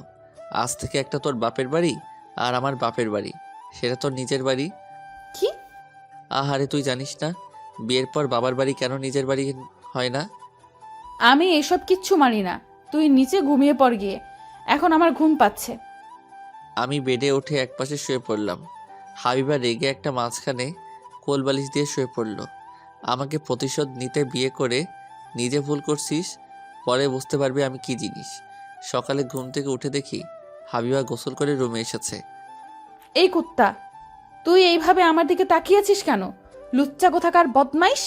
আজ থেকে একটা তোর বাপের বাড়ি আর আমার বাপের বাড়ি, সেটা তোর নিজের বাড়ি। কি? আহারে, তুই জানিস না বিয়ের পর বাবার বাড়ি কেন নিজের বাড়ি হয় না? আমি এসব কিচ্ছু মানি না। তুই নিচে ঘুমিয়ে পড় গিয়ে। এখন আমার ঘুম পাচ্ছে। আমি বেডে উঠে একপাশে শুয়ে পড়লাম। হাবিবা রেগে একটা মাঝখানে কোলবালিশ দিয়ে শুয়ে পড়ল। আমাকে প্রতিশোধ নিতে বিয়ে করে নিজে ভুল করছিস, পরে বুঝতে পারবি আমি কি জিনিস। সকালে ঘুম থেকে উঠে দেখি হাবিবা গোসল করে রুমে এসেছে। এই কুত্তা, তুই এইভাবে আমার দিকে তাকিয়ে আছিস কেন? লুচ্চা কোথাকার বদমাইশ!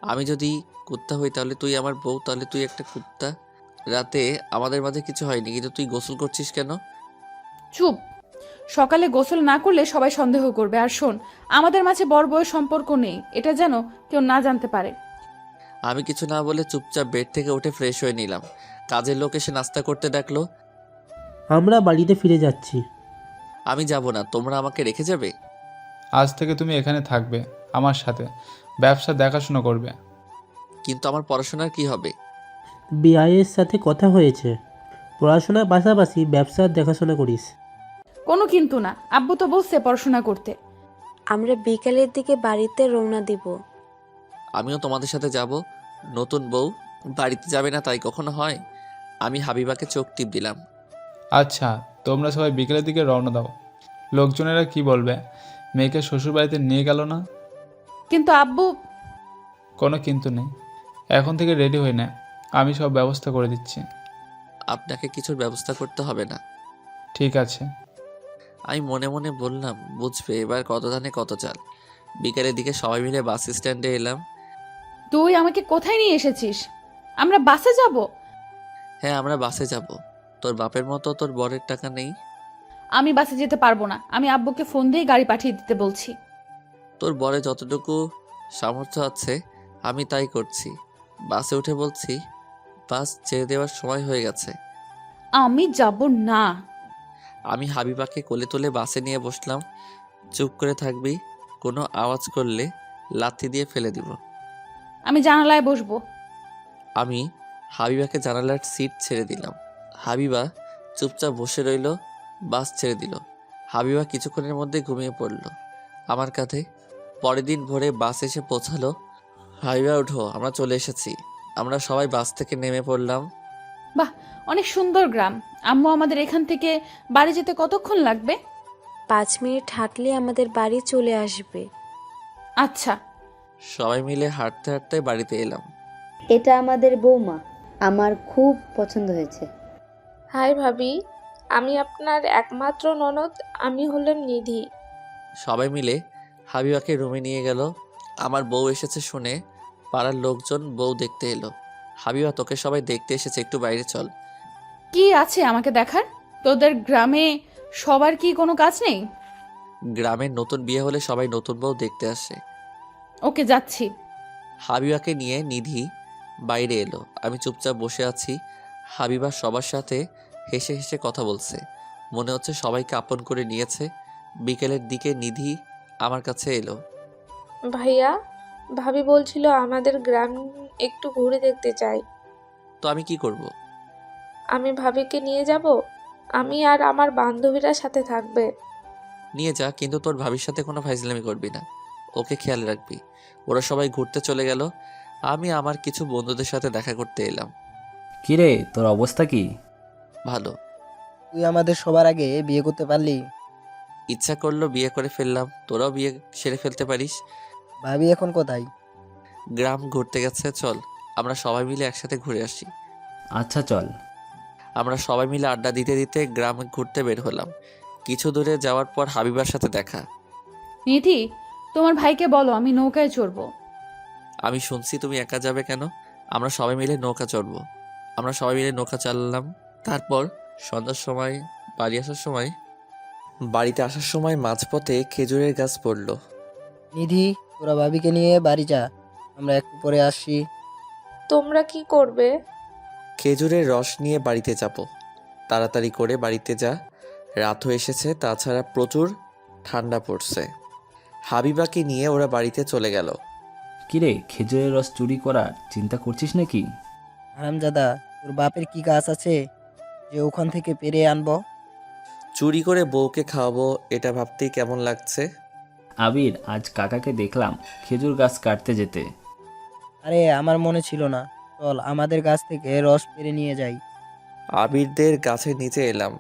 আমি যদি কুত্তা হই তাহলে তুই আমার বউ, তাহলে তুই একটা কুত্তা। রাতে আমাদের মাঝে কিছু হয়নি, কিন্তু তুই গোসল করছিস কেন? চুপ! সকালে গোসল না করলে সবাই সন্দেহ করবে। আর শোন, আমাদের মাঝে বর বউয়ের সম্পর্ক নেই, এটা যেন কেউ না জানতে পারে। আমি কিছু না বলে চুপচাপ বেড থেকে উঠে ফ্রেশ হয়ে নিলাম। কাজের লোক এসে নাস্তা করতে ডাকলো। আমরা বাড়িতে ফিরে যাচ্ছি। আমি যাব না, তোমরা আমাকে রেখে যাবে? আজ থেকে তুমি এখানে থাকবে আমার সাথে, ব্যবসা দেখাশোনা করবে। কিন্তু আমার পড়াশোনার কি হবে? বিআইয়ের সাথে কথা হয়েছে, পড়াশোনার পাশাপাশি ব্যবসার দেখাশোনা করিস। কোনো কিন্তু না, আব্বু তো বলছে পড়াশোনা করতে। আমরা বিকালের দিকে বাড়িতে রওনা দিব। আমিও তোমাদের সাথে যাব। নতুন বউ বাড়িতে যাবে না তাই কখনো হয়? আমি হাবিবাকে চোখ টিপ দিলাম। আচ্ছা, তোমরা সবাই বিকেলের দিকে রওনা দাও। লোকজনেরা কি বলবে? মেয়েকে শ্বশুরবাড়িতে নিয়ে গেল না। কিন্তু আব্বু। কোনো কিন্তু নেই, এখন থেকে রেডি হয়ে নে, আমি সব ব্যবস্থা করে দিচ্ছি। আপনাকে কিছুর ব্যবস্থা করতে হবে না। ঠিক আছে। আমি মনে মনে বললাম, বুঝবে এবার কত ধানে কত চাল। বিকেলের দিকে সবাই মিলে বাস স্ট্যান্ডে এলাম। তুই আমাকে কোথায় নিয়ে এসেছিস? আমরা বাসে যাব? হ্যাঁ, আমরা বাসে যাব। তোর বাপের মতো তোর বরের টাকা নেই। আমি বাসে যেতে পারবো না। আমি আব্বুকে ফোন দিয়ে গাড়ি পাঠিয়ে দিতে বলছি। তোর বরে যতটুকু সামর্থ্য আছে আমি তাই করছি। বাসে উঠে বলছি, বাস ছেড়ে দেওয়ার সময় হয়ে গেছে। আমি যাব না। আমি হাবিবাকে কোলে তুলে বাসে নিয়ে বসলাম। চুপ করে থাকবি, কোনো আওয়াজ করলে লাথি দিয়ে ফেলে দিব। আমি জানালায় বসবো। আমি হাবিবাকে জানালার সিট ছেড়ে দিলাম। হাবিবা চুপচাপ বসে রইল। বাস ছেড়ে দিল। হাবিবা কিছুক্ষণের মধ্যে ঘুমিয়ে পড়ল আমার কাঁধে। পরের দিন ভোরে বাস এসে পৌঁছালো। হাবিবা, ওঠো, আমরা চলে এসেছি। আমরা সবাই বাস থেকে নেমে পড়লাম। বাহ, অনেক সুন্দর গ্রাম। আম্মু, আমাদের এখান থেকে বাড়ি যেতে কতক্ষণ লাগবে? 5 মিনিট হাঁটলে আমাদের বাড়ি চলে আসবে। আচ্ছা। সবাই মিলে হাঁটতে হাঁটতে বাড়িতে এলাম। এটা আমাদের বৌমা, আমার খুব পছন্দ হয়েছে। হাই ভাবি, আমি আপনার একমাত্র ননদ। আমি হলাম নিধি। সবাই মিলে হাবিবাকে রুমে নিয়ে গেল। আমার বউ এসেছে শুনে পাড়ার লোকজন বউ দেখতে এলো। হাবিবা, তোকে সবাই দেখতে এসেছে, একটু বাইরে চল। কি আছে আমাকে দেখার? তোদের গ্রামে সবার কি কোনো কাজ নেই? গ্রামের নতুন বিয়ে হলে সবাই নতুন বউ দেখতে আসে। ওকে, যাচ্ছি। হাবিবাকে নিয়ে নিধি বাইরে এলো। আমি চুপচাপ বসে আছি। হাবিবা সবার সাথে হেসে হেসে কথা বলছে, মনে হচ্ছে সবাইকে আপন করে নিয়েছে। বিকেলের দিকে নিধি আমার কাছে এলো। ভাইয়া, ভাবি বলছিল আমাদের গ্রাম একটু ঘুরে দেখতে চাই। তো আমি কি করব? আমি ভাবিকে নিয়ে যাব। আমি আর আমার বান্ধবীরা সাথে থাকবে। নিয়ে যা, কিন্তু তোর ভাবির সাথে কোনো ফাইজলামি করবি না, ওকে খেয়াল রাখবি। ওরা সবাই ঘুরতে চলে গেল। আমি আমার কিছু বন্ধুদের সাথে দেখা করতে এলাম। কিরে, তোর অবস্থা কি? ভালো। তুই আমাদের সবার আগে বিয়ে করতে পারলি। ইচ্ছা করলো বিয়ে করে ফেললাম, তোরাও বিয়ে সেরে ফেলতে পারিস। ভাবি এখন কোথায়? গ্রাম ঘুরতে গেছে, চল আমরা সবাই মিলে একসাথে ঘুরে আসি। আচ্ছা চল। আমরা সবাই মিলে আড্ডা দিতে দিতে গ্রামে ঘুরতে বের হলাম। কিছু দূরে যাওয়ার পর হাবিবার সাথে দেখা। নিধি, তোমার ভাইকে বলো আমি নৌকায় চড়বো। আমি শুনছি তুমি একা যাবে কেন? আমরা সবাই মিলে নৌকা চড়বো। আমরা সবাই মিলে নৌকা চাললাম। তারপর সন্ধ্যার সময় বাড়িতে আসার সময় মাঝপথে খেজুরের গাছ পড়লো। নিধি, তোরা ভাবিকে নিয়ে বাড়ি যা, আমরা একটু পরে আসছি। তোমরা কি করবে? খেজুরের রস নিয়ে বাড়িতে যাব। তাড়াতাড়ি করে বাড়িতে যা, রাত হয়ে এসেছে, তাছাড়া প্রচুর ঠান্ডা পড়ছে। হাবিবাকে নিয়ে ওরা বাড়িতে চলে গেল। কিরে, খেজুরের রস চুরি করার চিন্তা করছিস নাকি? হারামজাদা, তোর বাপের কি গাছ আছে যে ওখান থেকে পেরে আনবো? চুরি করে বউকে খাওয়াবো, এটা ভাবতেই কেমন লাগছে। আবির, আজ কাকাকে দেখলাম খেজুর গাছ কাটতে যেতে। আরে আমার মনে ছিল না, চল আমাদের গাছ থেকে রস পেরে নিয়ে যাই। আবিরদের গাছের নিচে এলাম।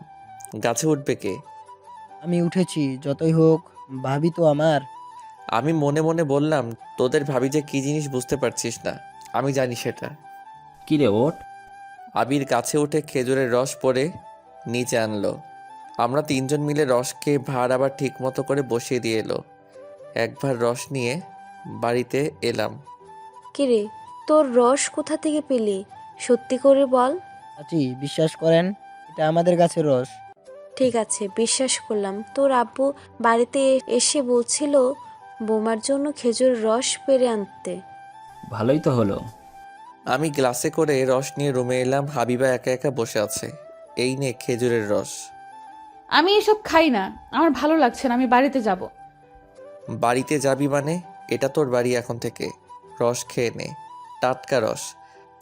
গাছে উঠবে কে? আমি উঠেছি, যতই হোক ভাবি তো আমার। আমি মনে মনে বললাম, তোদের ভাবি যে কি জিনিস বুঝতে পারছিস না, আমি জানি সেটা। কিরে ওঠ। আবির গাছে উঠে খেজুরের রস পরে নিচে আনলো। আমরা তিনজন মিলে রস খেয়ে ভাড় আবার ঠিক মতো করে বসিয়ে দিয়ে এলো। একবার রস নিয়ে বাড়িতে এলাম। কিরে, তোর রস কোথা থেকে পেলি? সত্যি করে বল। চাচি, বিশ্বাস করেন, এটা আমাদের গাছের রস। ঠিক আছে, বিশ্বাস করলাম। তোর আব্বু বাড়িতে এসে বলছিল বোমার জন্য খেজুর রস পেরে আনতে। ভালোই তো হলো। আমি গ্লাসে করে রস নিয়ে রুমে এলাম। হাবিবা একা একা বসে আছে। এই নে খেজুরের রস। আমি এসব খাই না, আমার ভালো লাগছে না, আমি বাড়িতে যাব। বাড়িতে যাবি মানে? এটা তোর বাড়ি এখন থেকে। রস খেয়ে নে, টাটকা রস,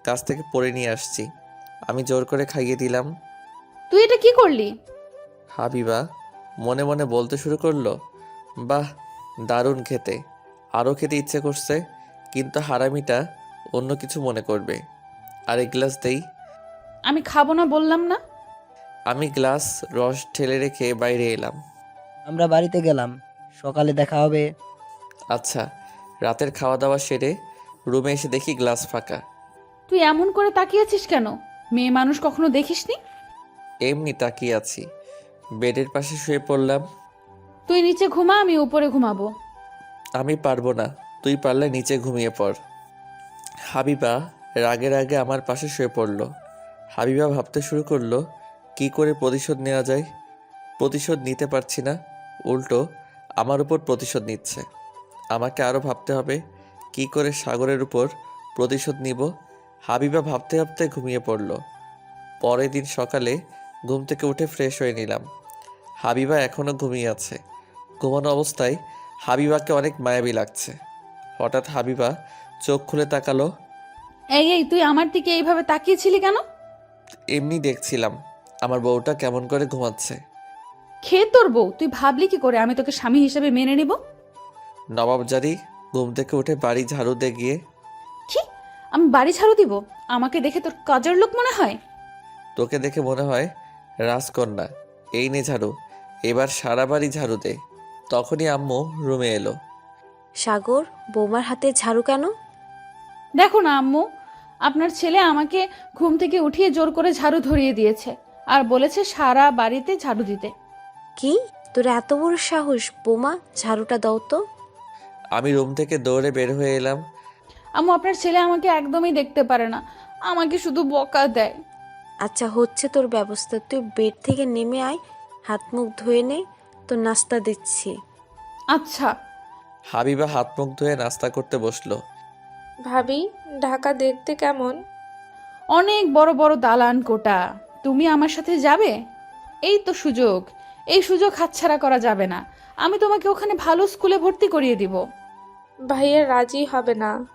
গাছ থেকে পড়ে নিয়ে আসছি। আমি জোর করে খাইয়ে দিলাম। তুই এটা কি করলি? হাবিবা মনে মনে বলতে শুরু করলো, বাহ দারুণ খেতে, আরও খেতে ইচ্ছে করছে, কিন্তু হারামিটা অন্য কিছু মনে করবে। আরেক গ্লাস দেই। আমি খাবো না বললাম না। আমি গ্লাস রস ঢেলে রেখে বাইরে এলাম। আমরা বাড়িতে গেলাম, সকালে দেখা হবে। আচ্ছা। রাতের খাওয়া দাওয়া সেরে রুমে এসে দেখি গ্লাস ফাঁকা। তুই এমন করে তাকিয়ে আছিস কেন? মেয়ে মানুষ কখনো দেখিসনি? এমনি তাকিয়ে আছি। বেডের পাশে শুয়ে পড়লাম। তুই নিচে ঘুমা, আমি উপরে ঘুমাবো। আমি পারবো না, তুই পারলে নিচে ঘুমিয়ে পড়। হাবিবা রাগে রাগে আমার পাশে শুয়ে পড়ল। হাবিবা ভাবতে শুরু করলো কি করে প্রতিশোধ নেওয়া যায়। প্রতিশোধ নিতে পারছি না, উল্টো আমার উপর প্রতিশোধ নিচ্ছে। আমাকে আরও ভাবতে হবে কি করে সাগরের উপর প্রতিশোধ নিব। হাবিবা ভাবতে ভাবতে ঘুমিয়ে পড়ল। পরের দিন সকালে ঘুম থেকে উঠে ফ্রেশ হয়ে নিলাম। হাবিবা এখনও ঘুমিয়ে আছে। ঘুমানো অবস্থায় হাবিবাকে অনেক মায়াবী লাগছে। হঠাৎ হাবিবা চোখ খুলে তাকালো। এই এই, তুই আমার দিকে এইভাবে তাকিয়েছিলি কেন? এমনি দেখছিলাম আমার বউটা কেমন করে ঘুমাচ্ছে। খেয়ে তোর বউ, তুই ভাবলি কি করে আমি তোকে স্বামী হিসেবে মেনে নিব? নবাবজারি ঘুম থেকে উঠে বাড়ি ঝাড়ু দিয়ে গিয়ে। কি? আমি বাড়ি ঝাড়ু দিব? আমাকে দেখে তোর কাজের লোক মনে হয়? তোকে দেখে মনে হয় রাজকন্যা। এই নে ঝাড়ু, এবার সারা বাড়ি ঝাড়ু দে। তখনই আম্মু রুমে এলো। সাগর, বৌমার হাতে ঝাড়ু কেন? দেখো না আম্মু, আপনার ছেলে আমাকে ঘুম থেকে উঠিয়ে জোর করে ঝাড়ু ধরিয়ে দিয়েছে আর বলেছে সারা বাড়িতে ঝাড়ু দিতে। কি, তোর এত বড় সাহস? বোমা, ঝাড়ুটা দাও তো। আমি রুম থেকে দৌড়ে বের হয়ে এলাম। আম্মু, আপনার ছেলে আমাকে একদমই দেখতে পারে না, আমাকে শুধু বকা দেয়। আচ্ছা, হচ্ছে তোর ব্যবস্থা। তুই বেড থেকে নেমে আয়, হাত মুখ ধুয়ে নে, তোর নাস্তা দিচ্ছি। আচ্ছা। হাবিবা হাত মুখ ধুয়ে নাস্তা করতে বসলো। ভাবি, ঢাকা দেখতে কেমন? অনেক বড় বড় দালান কোটা। তুমি আমার সাথে যাবে? এই তো সুযোগ, এই সুযোগ হাতছাড়া করা যাবে না। আমি তোমাকে ওখানে ভালো স্কুলে ভর্তি করিয়ে দিব। ভাইয়া রাজি হবে না।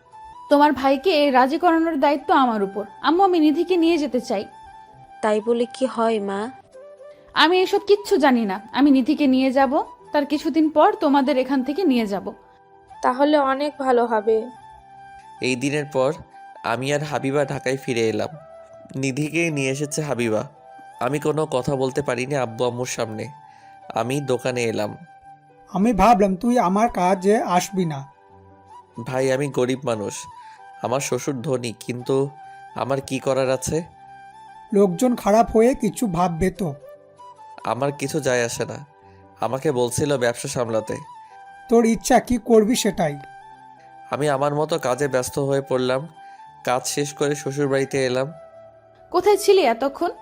তোমার ভাইকে রাজি করানোর দায়িত্ব আমার উপর। আম্মু, আমি নিধিকে নিয়ে যেতে চাই। তাই বলে কি হয় মা? আমি এসব কিচ্ছু জানি না। আমি নিধিকে নিয়ে যাব, তার কিছুদিন পর তোমাদের এখান থেকে নিয়ে যাব। তাহলে অনেক ভালো হবে। এই দিনের পর আমি আর হাবিবা ঢাকায় ফিরে এলাম। নিধিকে নিয়ে এসেছে হাবিবা। আমি কোনো কথা বলতে পারিনি আব্বু আম্মুর সামনে। আমি দোকানে এলাম। আমি ভাবলাম তুই আমার কাজে আসবি না। ভাই আমি গরিব মানুষ, আমার শ্বশুর ধনী, কিন্তু আমার কি করার আছে? লোকজন খারাপ হয়ে কিছু ভাববে তো। আমার কিছু যায় আসে না। আমাকে বলছিল ব্যবসা সামলাতে। তোর ইচ্ছা কি করবি সেটাই। আমি আমার মতো কাজে ব্যস্ত হয়ে পড়লাম। কাজ শেষ করে শ্বশুর বাড়িতে এলাম। কোথায় ছিলি এতক্ষণ?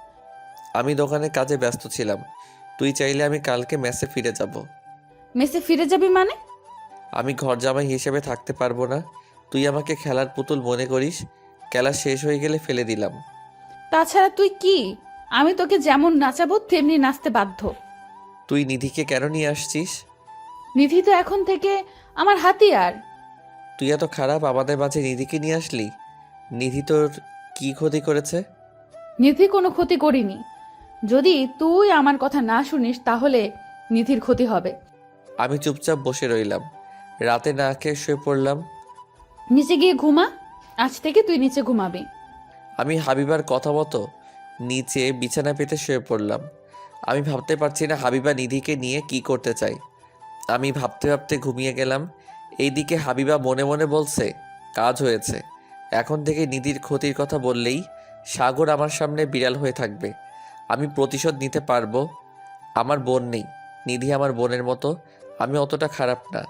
আমি দোকানে কাজে ব্যস্ত ছিলাম। তুই চাইলে আমি কালকে মেসে ফিরে যাব। মেসে ফিরে যাবি মানে? আমি ঘর জামাই হিসেবে থাকতে পারবো না। তুই আমাকে খেলার পুতুল মনে করিস। খেলা শেষ হয়ে গেলে ফেলে দিলাম। তাছাড়া তুই কি? আমি তোকে যেমন নাচাবো তেমনি নাচতে বাধ্য। তুই নিধিকে কেন নিয়ে আসছিস? নিধি তো এখন থেকে আমার হাতিয়ার। তুই এত খারাপ, আমাদের মাঝে নিধিকে নিয়ে আসলি? নিধি তোর কি ক্ষতি করেছে? নিধি কোনো ক্ষতি করিনি। যদি তুই আমার কথা না শুনিস তাহলে নিধির ক্ষতি হবে। আমি চুপচাপ বসে রইলাম। রাতে না খেয়ে শুয়ে পড়লাম। নিচে গিয়ে ঘুমা। আজ থেকে তুই নিচে ঘুমাবি। আমি হাবিবার কথা মতো নিচে বিছানা পেতে শুয়ে পড়লাম। আমি ভাবতে পারছি না হাবিবা নিধিকে নিয়ে কি করতে চাই। আমি ভাবতে ভাবতে ঘুমিয়ে গেলাম। এইদিকে হাবিবা মনে মনে বলছে, কাজ হয়েছে। এখন থেকে নিধির ক্ষতির কথা বললেই সাগর আমার সামনে বিড়াল হয়ে থাকবে। আমি প্রতিশোধ নিতে পারবো। আমার বোন নেই, নিধি আমার বোনের মতো। আমি অতটা খারাপ না।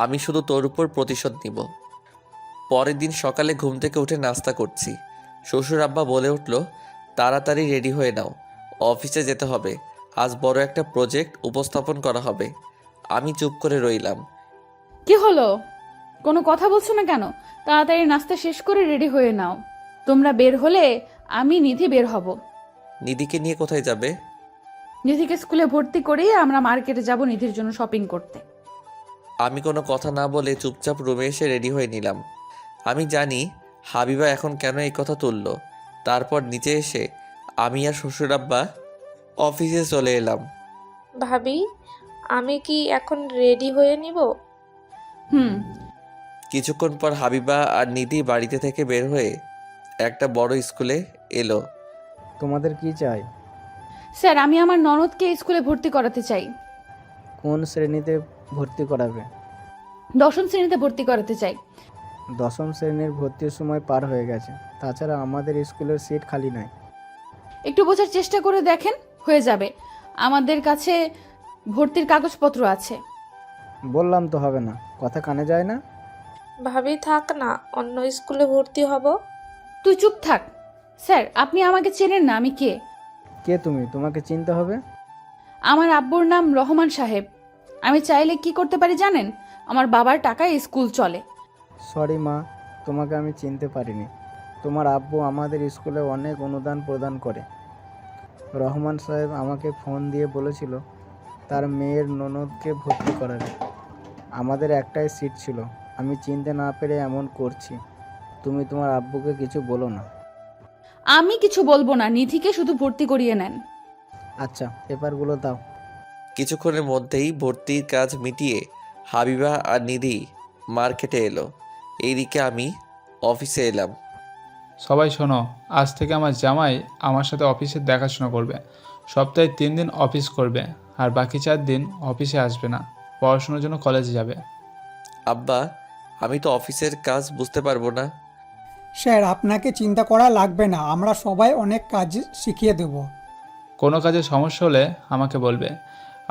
আমি শুধু তোর উপর প্রতিশোধ নিব। পরের দিন সকালে ঘুম থেকে উঠে নাস্তা করছি। শ্বশুর আব্বা বলে উঠল, তাড়াতাড়ি রেডি হয়ে নাও, অফিসে যেতে হবে। আজ বড় একটা প্রজেক্ট উপস্থাপন করা হবে। আমি চুপ করে রইলাম। কি হলো? কোনো কথা বলছো না কেন? তাড়াতাড়ি নাস্তা শেষ করে রেডি হয়ে নাও। তোমরা বের হলে আমি নিধি বের হব। নিধিকে নিয়ে কোথায় যাবে? নিধিকে স্কুলে ভর্তি করিয়ে আমরা মার্কেটে যাব নিধির জন্য শপিং করতে। আমি কোনো কথা না বলে চুপচাপ রুমে এসে রেডি হয়ে নিলাম। আমি জানি হাবিবা এখন কেন এই কথা তুলল। তারপর নিচে এসে আমি আর শ্বশুর আব্বা অফিসে চলে এলাম। ভাবি, আমি কি এখন রেডি হয়ে নিব? কিছুক্ষণ পর হাবিবা আর নিধি বাড়িতে থেকে বের হয়ে একটা বড় স্কুলে এলো। তোমাদের কি চাই? স্যার, আমি আমার ননদকে স্কুলে ভর্তি করাতে চাই। কোন শ্রেণীতে ভর্তি করাবে? 10ম শ্রেণীতে ভর্তি করাতে চাই। 10ম শ্রেণীর ভর্তির সময় পার হয়ে গেছে। তাছাড়া আমাদের স্কুলের সিট খালি নাই। একটু বোঝার চেষ্টা করে দেখেন, হয়ে যাবে। আমাদের কাছে ভর্তির কাগজপত্র আছে। বললাম তো হবে না, কথা কানে যায় না। ভাবি থাক না, অন্য স্কুলে ভর্তি হব। তুই চুপ থাক। স্যার, আপনি আমাকে চেনেন না আমি কে? কে তুমি? তোমাকে চিনতে হবে। আমার আব্বুর নাম রহমান সাহেব। আমি চাইলে কি করতে পারি জানেন? আমার বাবার টাকায় স্কুল চলে। সরি মা, তোমাকে আমি চিনতে পারিনি। তোমার আব্বু আমাদের স্কুলে অনেক অনুদান প্রদান করে। রহমান সাহেব আমাকে ফোন দিয়ে বলেছিল তার মেয়ের ননদকে ভর্তি করাবে। আমাদের একটাই সিট ছিল। আমি চিনতে না পেরে এমন করছি। তুমি তোমার আব্বুকে কিছু বলো না। আমি কিছু বলবো না, নিধিকে শুধু ভর্তি করিয়ে নেন। আচ্ছা, পেপারগুলো দাও। কিছুক্ষণের মধ্যেই ভর্তির কাজ মিটিয়ে হাবিবা আর নিধি মার্কেটে এলো। এইদিকে আমি অফিসে এলাম। সবাই শোনো, আজ থেকে আমার জামাই আমার সাথে অফিসে দেখাশোনা করবে। সপ্তাহে 3 দিন অফিস করবে, আর বাকি 4 দিন অফিসে আসবে না। পড়াশোনার জন্য কলেজে যাবে। আব্বা, আমি তো অফিসের কাজ বুঝতে পারবো না। স্যার, আপনাকে চিন্তা করা লাগবে না, আমরা সবাই অনেক কাজ শিখিয়ে দেব। কোনো কাজে সমস্যা হলে আমাকে বলবে,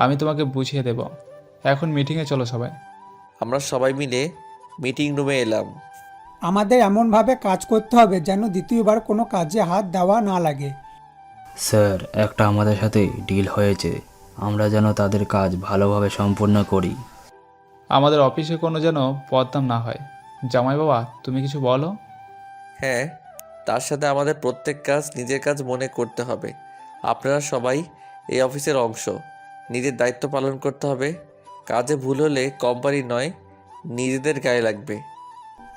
আমি তোমাকে বুঝিয়ে দেব। এখন মিটিংয়ে চলো সবাই। আমরা সবাই মিলে মিটিং রুমে এলাম। আমাদের এমনভাবে কাজ করতে হবে যেন দ্বিতীয়বার কোনো কাজে হাত দেওয়া না লাগে। স্যার, একটা আমাদের সাথে ডিল হয়েছে, আমরা যেন তাদের কাজ ভালোভাবে সম্পূর্ণ করি। আমাদের অফিসে কোনো যেন বদনাম না হয়। জামাই বাবা, তুমি কিছু বলো। হ্যাঁ, তার সাথে আমাদের প্রত্যেক কাজ নিজের কাজ মনে করতে হবে। আপনারা সবাই এই অফিসের অংশ, নিজের দায়িত্ব পালন করতে হবে। কাজে ভুল হলে কোম্পানি নয়, নিজেদের গায়ে লাগবে।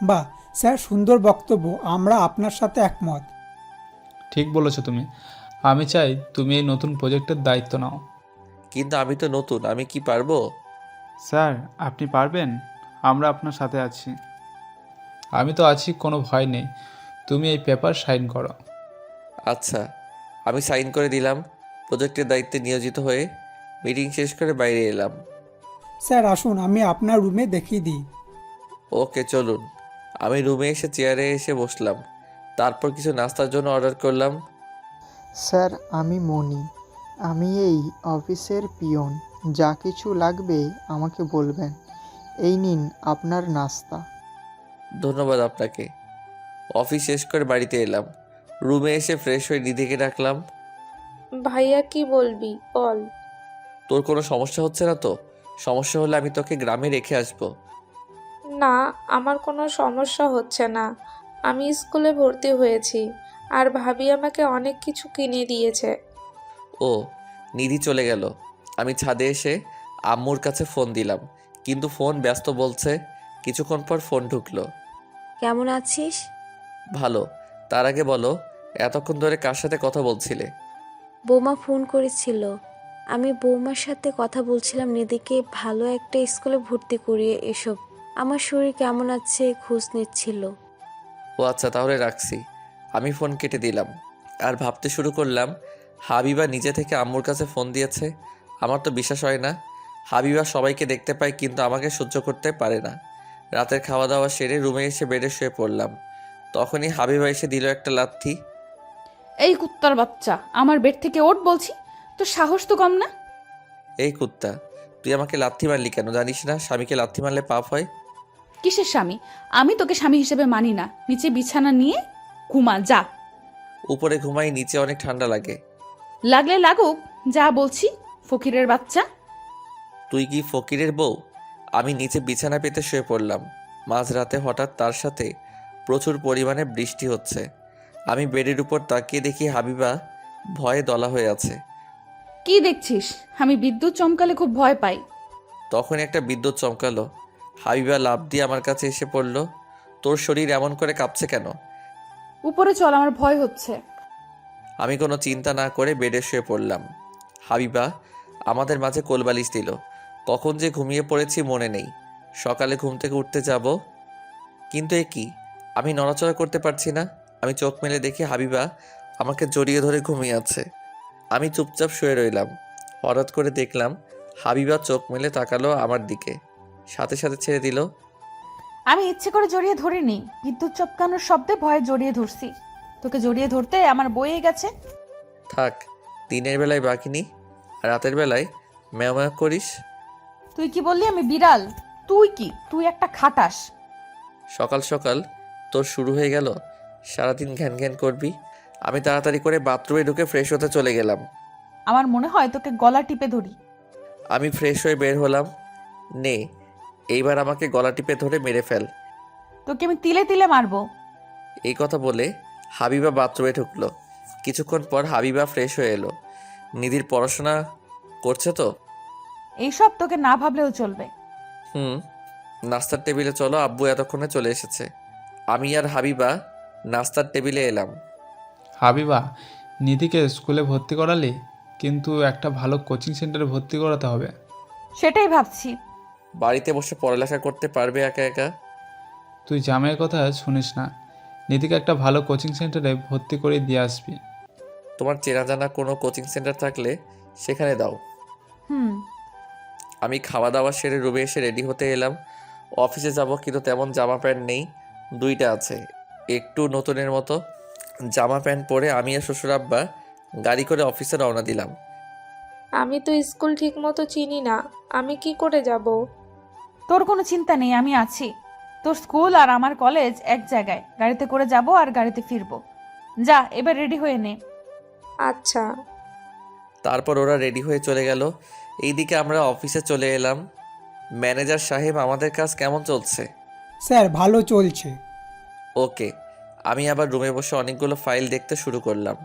বাহ স্যার, সুন্দর বক্তব্য, আমরা আপনার সাথে একমত। ঠিক বলেছো তুমি। আমি চাই তুমি এই নতুন প্রজেক্টের দায়িত্ব নাও। কিন্তু আমি তো নতুন, আমি কি পারবো? স্যার, আপনি পারবেন। আমরা আপনার সাথে আছি। আমি তো আছি, কোনো ভয় নেই। তুমি এই পেপার সাইন করো। আচ্ছা, আমি সাইন করে দিলাম। প্রজেক্টের দায়িত্বে নিয়োজিত হয়ে মিটিং শেষ করে বাইরে এলাম। স্যার আসুন, আমি আপনার রুমে দেখিয়ে দিই। ওকে চলুন। আমি রুমে এসে চেয়ারে এসে বসলাম। তারপর কিছু নাস্তার জন্য অর্ডার করলাম। স্যার আমি মনি, আমি এই অফিসের পিয়ন। যা কিছু লাগবে আমাকে বলবেন। এই নিন আপনার নাস্তা। ধন্যবাদ আপনাকে। অফিস শেষ করে বাড়িতে এলাম। রুমে এসে ফ্রেশ হয়ে নিধিকে ডাকলাম। ভাইয়া কি বলবি বল। তোর কোনো সমস্যা হচ্ছে না তো? সমস্যা হলে আমি তোকে গ্রামে রেখে আসবো। না, আমার কোনো সমস্যা হচ্ছে না। আমি স্কুলে ভর্তি হয়েছি আর ভাবি আমাকে অনেক কিছু কিনে দিয়েছে। ও, নিধি চলে গেল। আমি ছাদে এসে আম্মুর কাছে ফোন দিলাম, কিন্তু ফোন ব্যস্ত বলছে। কিছুক্ষণ পর ফোন ঢুকলো। কেমন আছিস? ভালো। তার আগে বলো, এতক্ষণ ধরে কার সাথে কথা বলছিলে? বৌমা ফোন করেছিল। আমি বৌমার সাথে কথা বলছিলাম নিধিকে ভালো একটা স্কুলে ভর্তি করিয়ে এসব। আমার শরীর কেমন আছে খোঁজ নিচ্ছিল। ও আচ্ছা, তাহলে রাখছি। আমি ফোন কেটে দিলাম আর ভাবতে শুরু করলাম, হাবিবা নিজে থেকে আম্মুর কাছে ফোন দিয়েছে। আমার তো বিশ্বাস হয় না। হাবিবা সবাইকে দেখতে পায় কিন্তু আমাকে সহ্য করতে পারে না। রাতের খাওয়া দাওয়া সেরে রুমে এসে বেডে শুয়ে পড়লাম। তখনই হাবিবা এসে দিল একটা লাথি। এই কুত্তার বাচ্চা, আমার বেড থেকে ওঠ বলছি, তো সাহস তো কম না। এই কুত্তা, তুই আমাকে লাথি মারলি কেন? জানিস না স্বামীকে লাথি মারলে পাপ হয়? কিসের স্বামী? আমি তোকে স্বামী হিসেবে মানি না। নিচে বিছানা নিয়ে ঘুমা যা। উপরে ঘুমাই, নিচে অনেক ঠান্ডা লাগে। লাগলে লাগুক, যা বলছি ফকিরের বাচ্চা। তুই কি ফকিরের বউ? আমি নিচে বিছানা পেতে শুয়ে পড়লাম। মাঝরাতে হঠাৎ তার সাথে প্রচুর পরিমাণে বৃষ্টি হচ্ছে। আমি বেডের উপর তাকিয়ে দেখি হাবিবা ভয়ে দলা হয়ে আছে। কি দেখছিস? আমি বিদ্যুৎ চমকালে খুব ভয় পাই। তখন একটা বিদ্যুৎ চমকালো। হাবিবা লাফ দিয়ে আমার কাছে এসে পড়ল। তোর শরীর এমন করে কাঁপছে কেন? উপরে চল, আমার ভয় হচ্ছে। আমি কোনো চিন্তা না করে বেডে শুয়ে পড়লাম। হাবিবা আমাদের মাঝে কোলবালিশ দিল। কখন যে ঘুমিয়ে পড়েছি মনে নেই। সকালে ঘুম থেকে উঠতে যাব, কিন্তু এ কি, আমি নড়াচড়া করতে পারছি না। আমি চোখ মেলে দেখি হাবিবা আমাকে জড়িয়ে ধরে ঘুমিয়ে আছে। আমি চুপচাপ শুয়ে রইলাম। হঠাৎ করে দেখলাম হাবিবা চোখ মেলে তাকালো আমার দিকে, সাথে সাথে ছেড়ে দিল। আমি ইচ্ছে করে জড়িয়ে ধরিনি, বিদ্যুৎ চমকানোর শব্দে ভয়ে জড়িয়ে ধরছি। তোকে জড়িয়ে ধরতে আমার বয়ে গেছে। থাক, দিনের বেলায় বাকিনি, রাতের বেলায় ম্যাও ম্যাও করিস। তুই কি বললি আমি বিড়াল? তুই কি, তুই একটা খাটাস। সকাল সকাল তোর শুরু হয়ে গেল। সারাদিন ঘ্যান ঘ্যান করবি। আমি তাড়াতাড়ি করে বাথরুমে ঢুকে ফ্রেশ হতে চলে গেলাম। আমার মনে হয় তোকে গলা টিপে ধরি। আমি ফ্রেশ হয়ে বের হলাম। নে, এইবার আমাকে গলা টিপে ধরে মেরে ফেল। তোকে আমি তিলে তিলে মারবো। এই কথা বলে হাবিবা বাথরুমে ঢুকলো। কিছুক্ষণ পর হাবিবা ফ্রেশ হয়ে এলো। নিধির পড়াশোনা করছে তো? এইসব তোকে না ভাবলেও চলবে। নাস্তার টেবিলে চলো, আব্বু এতক্ষণে চলে এসেছে। আমি আর হাবিবা নাস্তার টেবিলে এলাম। হাবিবা, নিধিকে স্কুলে ভর্তি করালি, কিন্তু একটা ভালো কোচিং সেন্টারে ভর্তি করাতে হবে। সেটাই ভাবছি। বাড়িতে বসে পড়ালেখা করতে পারবে একা একা? তুই জামাইয়ের কথা শুনিস না। নিধিকে একটা ভালো কোচিং সেন্টারে ভর্তি করে দিয়ে আসবি। তোমার চেনা জানা কোনো কোচিং সেন্টার থাকলে সেখানে দাও। আমি খাওয়া দাওয়া সেরে রুমে এসে রেডি হতে এলাম। অফিসে যাব, কিন্তু তেমন জামা প্যান্ট নেই। দুইটা আছে, একটু নতুনের মতো। জামা প্যান্ট পরে আমি আর শ্বশুর আব্বা গাড়ি করে অফিসে রওনা দিলাম। আমি তো স্কুল ঠিক মতো চিনি না, আমি কি করে যাব? তোর কোনো চিন্তা নেই, আমি আছি। তোর স্কুল আর আমার কলেজ এক জায়গায়, গাড়িতে করে যাব আর গাড়িতে ফিরবো। যা, এবার রেডি হয়ে নে। আচ্ছা। তারপর ওরা রেডি হয়ে চলে গেল। এইদিকে আমরা অফিসে চলে এলাম। ম্যানেজার সাহেব, আমাদের কাজ কেমন চলছে? স্যার ভালো চলছে। ওকে। আমি আবার রুমে বসে অনেকগুলো ফাইল দেখতে শুরু করলাম।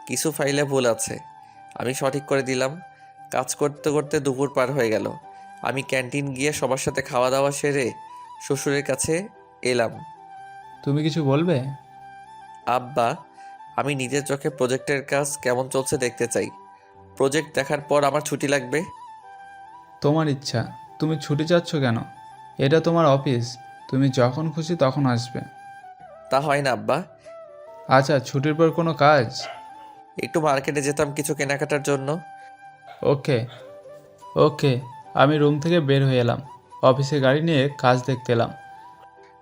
কিছু ফাইলে ভুল আছে, আমি সঠিক করে দিলাম। কাজ করতে করতে দুপুর পার হয়ে গেল। আমি ক্যান্টিন গিয়ে সবার সাথে খাওয়া দাওয়া সেরে শ্বশুরের কাছে এলাম। তুমি কিছু বলবে? আব্বা, আমি নিজের চোখে প্রজেক্টের কাজ কেমন চলছে দেখতে চাই। প্রজেক্ট দেখার পর আমার ছুটি লাগবে। তোমার ইচ্ছা, তুমি ছুটি চাচ্ছ কেন? এটা তোমার অফিস, তুমি যখন খুশি তখন আসবে। তা হয় না আব্বা। আচ্ছা, ছুটির পর কোনো কাজ? একটু মার্কেটে যেতাম কিছু কেনাকাটার জন্য। ওকে ওকে, আমি রুম থেকে বের হয়ে এলাম, অফিসে গাড়ি নিয়ে কাজ দেখতে এলাম।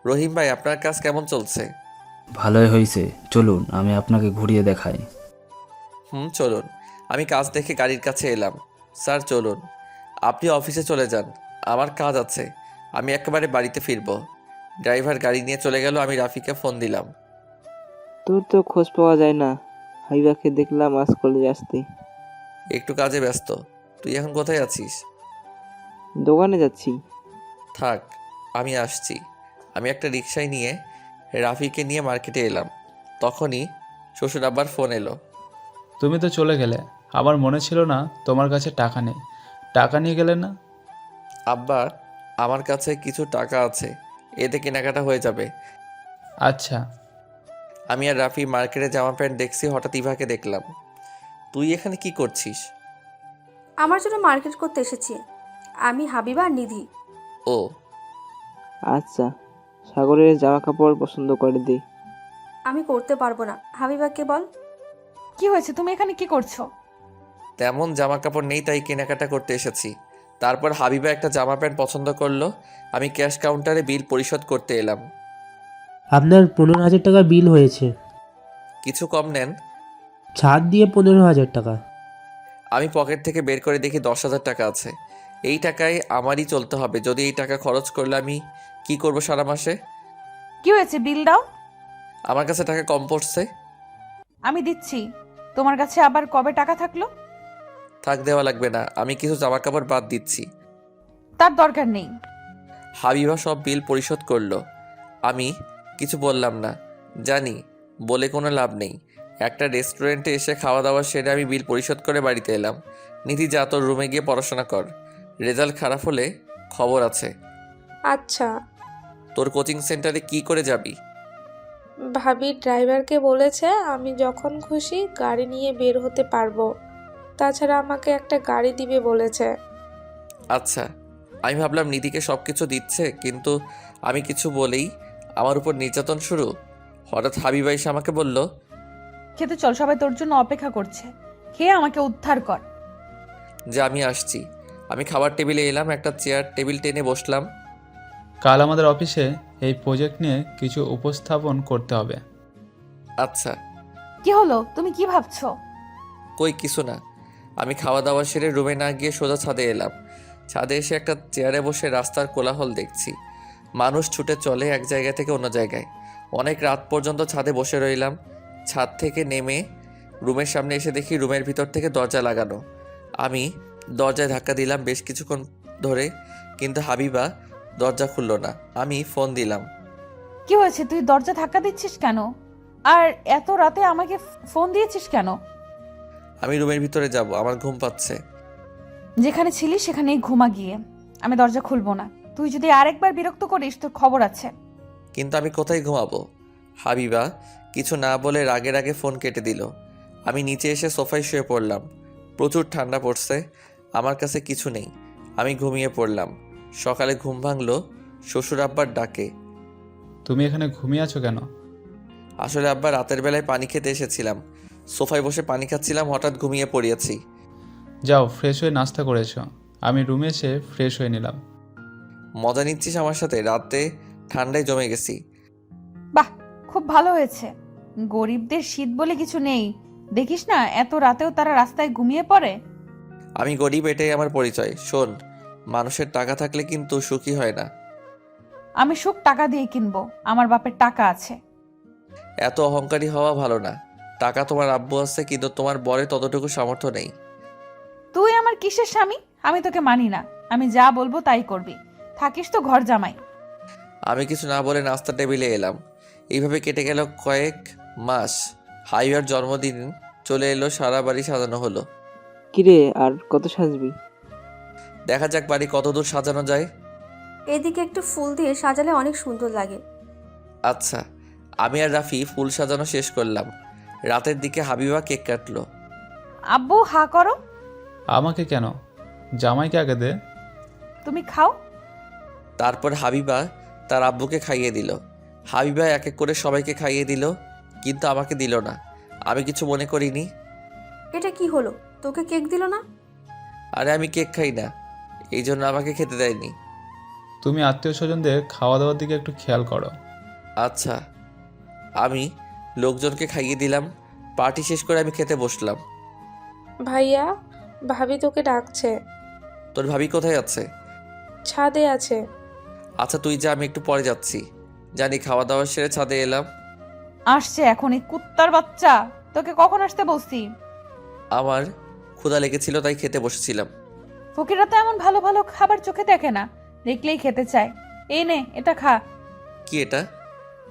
রহিম ভাই, আপনার কাজ কেমন চলছে? ভালোই হয়েছে, চলুন আমি আপনাকে ঘুরিয়ে দেখাই। চলুন। আমি কাজ দেখে গাড়ির কাছে এলাম। স্যার চলুন, আপনি অফিসে চলে যান, আমার কাজ আছে, আমি একেবারে বাড়িতে ফিরবো। ড্রাইভার গাড়ি নিয়ে চলে গেল। আমি রাফিকে ফোন দিলাম। তোর তো খোঁজ পাওয়া যায় না। হাবিবাকে দেখলাম আজ কলেজে আসতে। একটু কাজে ব্যস্ত। তুই এখন কোথায় আছিস? দোকানে যাচ্ছি। থাক, আমি আসছি। আমি একটা রিকশায় নিয়ে রাফিকে নিয়ে মার্কেটে এলাম। তখনই শ্বশুর আব্বার ফোন এলো। তুমি তো চলে গেলে, আমার মনে ছিল না তোমার কাছে টাকা নেই, টাকা নিয়ে গেলে না? আব্বা, আমার কাছে কিছু টাকা আছে, এতে কেনাকাটা হয়ে যাবে। আচ্ছা। আমি আর রাফি মার্কেটে জামা প্যান্ট দেখছি, হঠাৎ ইভাকে দেখলাম। তুই এখানে কি করছিস? আমার জন্য মার্কেট করতে এসেছি। আমি, হাবিবা আর নিধি। ও আচ্ছা, সাগরের জামা কাপড় পছন্দ করে দে। আমি করতে পারবো না, হাবিবাকে বল। কি হয়েছে, তুমি এখানে কি করছো? তেমন জামা কাপড় নেই, তাই কেনাকাটা করতে এসেছি। তারপর হাবিবা একটা জামা প্যান্ট পছন্দ করলো। আমি ক্যাশ কাউন্টারে বিল পরিশোধ করতে এলাম। আপনার 15,000 টাকা বিল হয়েছে, কিছু কম নেন। ছাড় দিয়ে 15,000 টাকা। আমি পকেট থেকে বের করে দেখি 10,000 টাকা আছে। এই টাকায় আমারই চলতে হবে, যদি এই টাকা খরচ করলে আমি কি করব সারা মাসে? কি হয়েছে, বিল দাও। আমার কাছে টাকা কম পড়ছে। আমি দিচ্ছি। তোমার কাছে আবার কবে টাকা থাকলো? থাক, দেওয়া লাগবে না, আমি কিছু জামা কাপড় বাদ দিচ্ছি। তার দরকার নেই। হাবিবা সব বিল পরিশোধ করলো। আমি কিছু বললাম না, জানি বলে কোনো লাভ নেই। একটা রেস্টুরেন্টে এসে খাওয়া দাওয়া সেরে আমি বিল পরিশোধ করে বাড়িতে এলাম। নিধি, যা তোর রুমে গিয়ে পড়াশোনা কর, রেজাল্ট খারাপ হলে খবর আছে। আচ্ছা। তোর কোচিং সেন্টারে কি করে যাবি? ভাবি ড্রাইভারকে বলেছে আমি যখন খুশি গাড়ি নিয়ে বের হতে পারবো, তাছাড়া আমাকে একটা গাড়ি দিবে বলেছে। আচ্ছা। আমি ভাবলাম নিধিকে সব কিছু দিচ্ছে, কিন্তু আমি কিছু বলেই আমার উপর নির্যাতন শুরু। হঠাৎ হাবিবা এসে আমাকে বলল, খেতে চল, সবাই তোর জন্য অপেক্ষা করছে, খেয়ে আমাকে উদ্ধার কর। যে আমি আসছি। আমি খাবার টেবিলে এলাম, একটা চেয়ার টেবিল টেনে বসলাম। কাল আমাদের অফিসে এই প্রজেক্ট নিয়ে কিছু উপস্থাপন করতে হবে। আচ্ছা। কি হলো, তুমি কি ভাবছো? কই কিছু না। আমি খাওয়া দাওয়া সেরে রুমে না গিয়ে সোজা ছাদে এলাম। ছাদে এসে একটা চেয়ারে বসে রাস্তার কোলাহল দেখছি। মানুষ ছুটে চলে এক জায়গা থেকে অন্য জায়গায়। অনেক রাত পর্যন্ত ছাদে বসে রইলাম। ছাদ থেকে নেমে রুমের সামনে এসে দেখি রুমের ভিতর থেকে দরজা লাগানো। আমি দরজায় ধাক্কা দিলাম বেশ কিছুক্ষণ ধরে, কিন্তু হাবিবা দরজা খুলল না। আমি ফোন দিলাম। কি হয়েছে, তুই দরজা ধাক্কা দিচ্ছিস কেন? আর এত রাতে আমাকে ফোন দিয়েছিস কেন? আমি রুমের ভিতরে যাব, আমার ঘুম পাচ্ছে। যেখানে ছিলিস সেখানেই ঘুমা গিয়ে। আমি দরজা খুলবো না। তুই যদি আরেকবার বিরক্ত করিস তোর খবর আছে। কিন্তু আমি কোথায় ঘুমাবো? হাবিবা কিছু না বলে রাগে রাগে ফোন কেটে দিল। আমি নিচে এসে সোফায় শুয়ে পড়লাম। প্রচুর ঠান্ডা পড়ছে, আমার কাছে কিছু নেই। আমি ঘুমিয়ে পড়লাম। সকালে ঘুম ভাঙলো শ্বশুর আব্বার ডাকে। তুমি এখানে ঘুমিয়ে আছো কেন? আসলে আব্বা, রাতের বেলায় পানি খেতে এসেছিলাম, সোফায় বসে পানি খাচ্ছিলাম, হঠাৎ ঘুমিয়ে পড়িয়েছি। যাও ফ্রেশ হয়ে নাস্তা করেছো। আমি রুমে এসে ফ্রেশ হয়ে নিলাম। মজা নিচ্ছিস আমার সাথে? রাতে ঠান্ডায় জমে গেছি। বাহ, খুব ভালো হয়েছে। গরিবদের শীত বলে কিছু নেই, দেখিস না এত রাতেও তারা রাস্তায় ঘুমিয়ে পড়ে। আমি গরিব, এটাই আমার পরিচয়। শোন, মানুষের টাকা থাকলে কিন্তু সুখী হয় না। আমি সুখ টাকা দিয়ে কিনবো, আমার বাপের টাকা আছে। এত অহংকারী হওয়া ভালো না। টাকা তোমার আব্বু আছে, কিন্তু তোমার বরে ততটুকু সামর্থ্য নেই। তুই আমার কিসের স্বামী? আমি তোকে মানি না। আমি যা বলবো তাই করবি। থাকিস তো ঘর জামাই। আমি কিছু না বলে নাস্তা টেবিলে এলাম। এইভাবে কেটে গেল কয়েক মাস। হাইওয়ার জন্মদিন চলে এলো, সারা বাড়ি সাজানো হলো। কিরে, আর কত সাজবি? দেখা যাক বাড়ি কতদূর সাজানো যায়। এদিকে একটু ফুল দিয়ে সাজালে অনেক সুন্দর লাগে। আচ্ছা। আমি আর রাফি ফুল সাজানো শেষ করলাম। রাতের দিকে হাবিবা কেক কাটলো। আব্বু হা করো। আমাকে কেন? জামাইকে আগে দে। তুমি খাও। তারপর হাবিবা তার আব্বুকে খাইয়ে দিল। হাবিবা এক এক করে সবাইকে খাইয়ে দিল, কিন্তু আমাকে দিল না। আমি কিছু মনে করিনি। এটা কি হলো? তোকে কেক দিল না? আরে আমি কেক খাই না, এই জন্য আমাকে খেতে দেয়নি। তুমি আত্মীয় স্বজনদের খাওয়া দাওয়ার দিকে একটু খেয়াল করো। আচ্ছা। আমি লোকজনকে খাইয়ে দিলাম। পার্টি শেষ করে আমি খেতে বসলাম। ভাইয়া, ভাবি তোকে ডাকছে। তোর ভাবি কোথায় আছে? ছাদে আছে। আচ্ছা তুই যা, আমি একটু পরে যাচ্ছি। জানি খাওয়া দাওয়া সেরে ছাদে এলাম। আসছে এখনই কুত্তার বাচ্চা, তোকে কখন আসতে বলছি? আমার ক্ষুধা লেগেছিল তাই খেতে বসেছিলাম। ফকিরা তো এমন ভালো ভালো খাবার চোখে দেখে না, দেখলেই খেতে চায়। এই নে, এটা খা। কি এটা?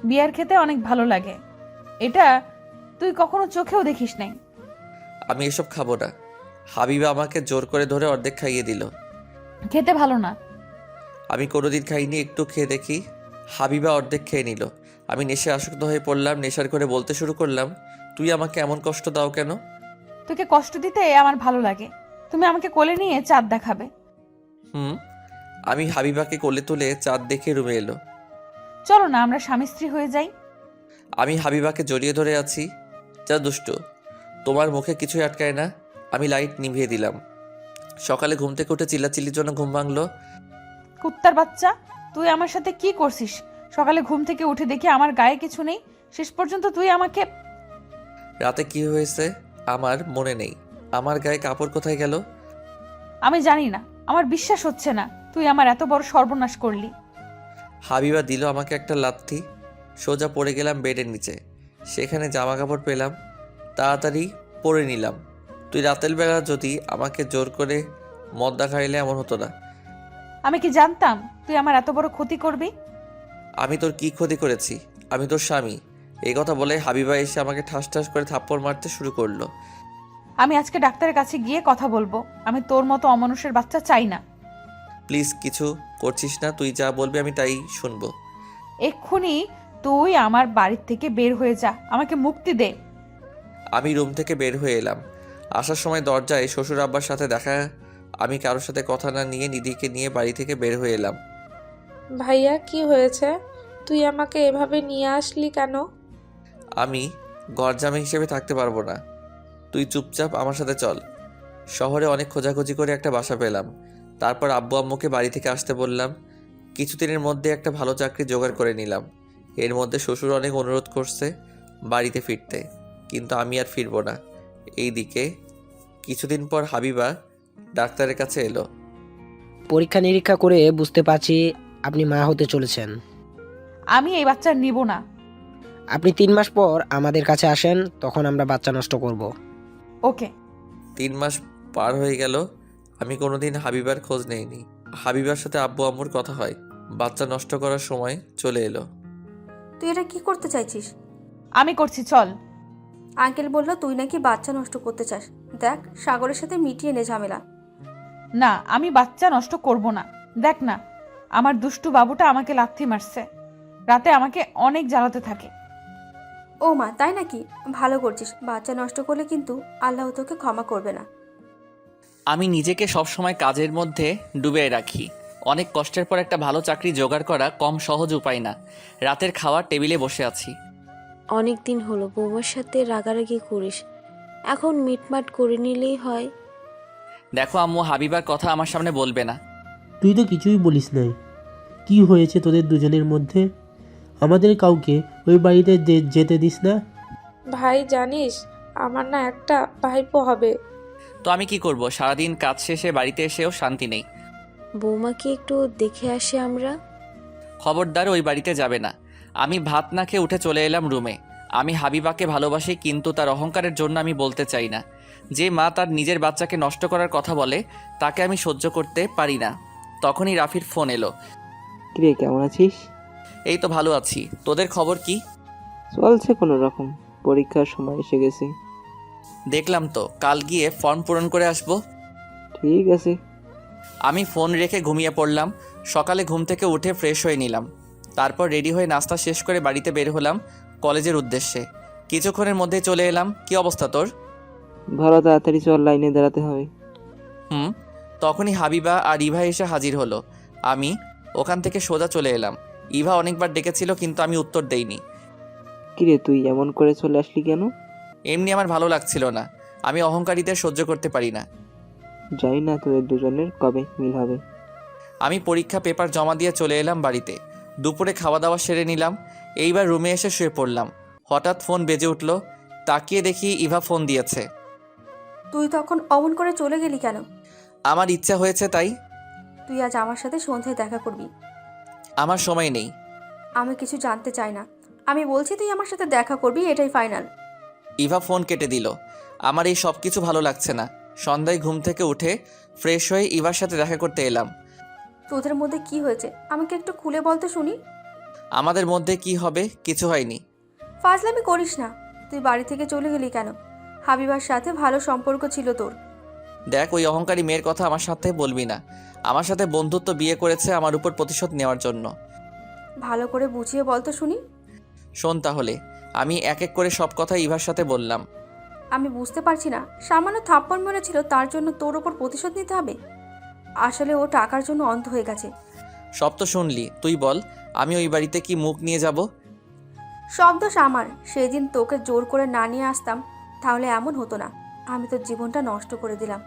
বিয়ার খেতে অনেক ভালো লাগে। এটা তুই কখনো চোখেও দেখিস নাই। আমি এসব খাবো না। হাবিবা আমাকে জোর করে ধরে অর্ধেক খাইয়ে দিল। খেতে ভালো না। আমি কোনোদিন খাইনি, একটু খেয়ে দেখি। হাবিবা অর্ধেক খেয়ে নিল। আমি নেশায় আসক্ত হয়ে পড়লাম। নেশার করে বলতে শুরু করলাম, তুই আমাকে এমন কষ্ট দাও কেন? তোকে কষ্ট দিতে আমার ভালো লাগে। তুমি আমাকে কোলে নিয়ে চাঁদ দেখাবে। আমি হাবিবাকে কোলে তুলে চাঁদ দেখে রুমে এলো। চলো না আমরা স্বামী স্ত্রী হয়ে যাই। আমি হাবিবাকে জড়িয়ে ধরে আছি। যা দুষ্টু, তোমার মুখে কিছুই আটকায় না। আমি লাইট নিভিয়ে দিলাম। সকালে ঘুম থেকে উঠে চিল্লাচিল্লির জন্য ঘুম ভাঙলো। কুত্তার বাচ্চা, তুই আমার সাথে কি করছিস? সকালে ঘুম থেকে উঠে দেখি আমার গায়ে কিছু নেই, শেষ পর্যন্ত তুই আমাকে। রাতে কি হয়েছে আমার মনে নেই। আমার গায়ে কাপড় কোথায় গেল? আমি জানি না, আমার বিশ্বাস হচ্ছে না তুই আমার এত বড় সর্বনাশ করলি। হাবিবা দিল আমাকে একটা লাথি। সোজা পড়ে গেলাম বেডের নিচে। সেখানে জামা কাপড় পেলাম, তাড়াতাড়ি পরে নিলাম। তুই রাতের বেলা যদি আমাকে জোর করে মদ খাইলে এমন হতো না। আমি কি জানতাম তুই আমার এত বড় ক্ষতি করবি? আমি তোর কি ক্ষতি করেছি? আমি তোর স্বামী। এই কথা বলে হাবিবা এসে আমাকে ঠাস ঠাস করে থাপ্পড় মারতে শুরু করলো। আমি আজকে ডাক্তারের কাছে গিয়ে কথা বলবো। আমি তোর মতো অমানুষের বাচ্চা চাই না। প্লিজ কিছু করছিস না, তুই যা বলবি আমি তাই শুনবো। এক্ষুনি তুই আমার বাড়ির থেকে বের হয়ে যা, আমাকে মুক্তি দে। আমি রুম থেকে বের হয়ে এলাম। আসার সময় দরজায় শ্বশুর আব্বার সাথে দেখা। আমি কারোর সাথে কথা না নিয়ে নিধিকে নিয়ে বাড়ি থেকে বের হয়ে এলাম। ভাইয়া, কি হয়েছে? তুই আমাকে এভাবে নিয়ে আসলি কেন? আমি ঘর জামাই হিসেবে থাকতে পারবো না। তুই চুপচাপ আমার সাথে চল। শহরে অনেক খোঁজাখুঁজি করে একটা বাসা পেলাম। তারপর আব্বু আম্মুকে বাড়ি থেকে আসতে বললাম। কিছুদিনের মধ্যে একটা ভালো চাকরি জোগাড় করে নিলাম। এর মধ্যে শ্বশুর অনেক অনুরোধ করছে বাড়িতে ফিরতে, কিন্তু আমি আর ফিরবো না। এইদিকে কিছুদিন পর হাবিবা ডাক্তারের কাছে এলো। পরীক্ষা নিরীক্ষা করে বুঝতে পারছি আপনি মা হতে চলেছেন। আমি এই বাচ্চা নিব না। আপনি 3 মাস পর আমাদের কাছে আসেন, তখন আমরা বাচ্চা নষ্ট করব। ওকে। 3 মাস পার হয়ে গেল। আমি কোনোদিন হাবিবার খোঁজ নেইনি। হাবিবার সাথে আব্বু আম্মুর কথা হয়। বাচ্চা নষ্ট করার সময় চলে এলো। তুই এটা কি করতে চাইছিস? আমি করছি, চল। আঙ্কেল বলল তুই নাকি বাচ্চা নষ্ট করতে চাস। দেখ, সাগরের সাথে মিটিয়ে নে ঝামেলা। না, আমি বাচ্চা নষ্ট করব না। দেখ না, আমার দুষ্টু বাবুটা আমাকে লাথি মারছে। রাতে আমাকে অনেক জ্বালাতে থাকে। ও মা, তাই নাকি? ভালো করছিস। বাচ্চা নষ্ট করলে কিন্তু আল্লাহ তোকে ক্ষমা করবে না। আমি নিজেকে সবসময় কাজের মধ্যে ডুবে রাখি। অনেক কষ্টের পর একটা ভালো চাকরি জোগাড় করা কম সহজ উপায় না। রাতের খাওয়ার টেবিলে বসে আছি। অনেক দিন হলো বৌমার সাথে রাগারাগি করিস, এখন মিটমাট করে নিলেই হয়। দেখো আম্মু, হাবিবার কথা আমার সামনে বলবে না। তুই তো কিছুই বলিস নাই। কি হয়েছে তোদের দুজনের মধ্যে? আমাদের কাউকে ওই বাড়িতে যেতে দিস না। ভাই, জানিস আমার না একটা ভাইপো হবে। তো আমি কি করব? সারাদিন কাজ শেষে বাড়িতে এসেও শান্তি নেই। বৌমাকে একটু দেখে আসি আমরা। খবরদার ওই বাড়িতে যাবে না। আমি ভাত না খেয়ে উঠে চলে এলাম রুমে। আমি হাবিবাকে ভালোবাসি, কিন্তু তার অহংকারের জন্য আমি বলতে চাই না। যে মা তার নিজের বাচ্চাকে নষ্ট করার কথা বলে তাকে আমি সহ্য করতে পারি না। তখনই রাফির ফোন এলো। কিরে, কেমন আছিস? এই তো ভালো আছি, তোদের খবর কি? চলছে কোনো রকম, পরীক্ষার সময় এসে গেছে। দেখলাম তো, কাল গিয়ে ফর্ম পূরণ করে আসবো। ঠিক আছে। আমি ফোন রেখে ঘুমিয়ে পড়লাম। সকালে ঘুম থেকে উঠে ফ্রেশ হয়ে নিলাম। তারপর রেডি হয়ে নাস্তা শেষ করে বাড়িতে বের হলাম কলেজের উদ্দেশ্যে। কিছুক্ষণের মধ্যে চলে এলাম। কি অবস্থা তোর? ভালো, তাড়াতাড়ি চল, লাইনে দাঁড়াতে হবে। তখনই হাবিবা আর ইভা এসে হাজির হলো। আমি ওখান থেকে সোজা চলে এলাম। ইভা অনেকবার ডেকেছিল, কিন্তু আমি উত্তর দেইনি। কিরে, তুই এমন করে চলে আসলি কেন? এমনি আমার ভালো লাগছিল না। আমি অহংকারীদের সহ্য করতে পারি না। জানি না তোদের দুজনের কবে মিল হবে। আমি পরীক্ষা পেপার জমা দিয়ে চলে এলাম বাড়িতে। দুপুরে খাওয়া দাওয়া সেরে নিলাম। এইবার রুমে এসে শুয়ে পড়লাম। হঠাৎ ফোন বেজে উঠল। তাকিয়ে দেখি ইভা ফোন দিয়েছে। তুই তখন অমন করে চলে গেলি কেন? আমার ইচ্ছা হয়েছে তাই। তুই আজ আমার সাথে সন্ধ্যায় দেখা করবি। আমার সময় নেই। আমি কিছু জানতে চাই না। আমি বলছি তুই আমার সাথে দেখা করবি, এটাই ফাইনাল। ইভা ফোন কেটে দিল। আমার এই সব কিছু ভালো লাগছে না। সন্ধ্যায় ঘুম থেকে উঠে ফ্রেশ হয়ে ইভার সাথে দেখা করতে এলাম। তোদের মধ্যে কি হয়েছে আমাকে একটু খুলে বলতে শুনি। আমাদের মধ্যে কি হবে? কিছু হয়নি। ফাজলামি করিস না। তুই বাড়ি থেকে চলে গেলি কেন? হাবিবার সাথে ভালো সম্পর্ক ছিল তোর। দেখ, ওই অহংকারী মেয়ের কথা আমার সাথে বলবি না। আমার সাথে বন্ধুত্ব বিয়ে করেছে আমার উপর প্রতিশোধ নেওয়ার জন্য। ভালো করে বুঝিয়ে বলতে শুনি। শোন তাহলে, আমি এক এক করে সব কথা ইভার সাথে বললাম। আমি বুঝতে পারছি না, সামান্য থাপ্পড় মেরেছিল তার জন্য তোর ওপর প্রতিশোধ নিতে হবে? আসলে ও টাকার জন্য অন্ধ হয়ে গেছে। সব তো শুনলি, তুই বল আমি ওই বাড়িতে কি মুখ নিয়ে যাব? সব দোষ আমার। সেদিন তোকে জোর করে না নিয়ে আসতাম তাহলে এমন হতো না। আমি তোর জীবনটা নষ্ট করে দিলাম।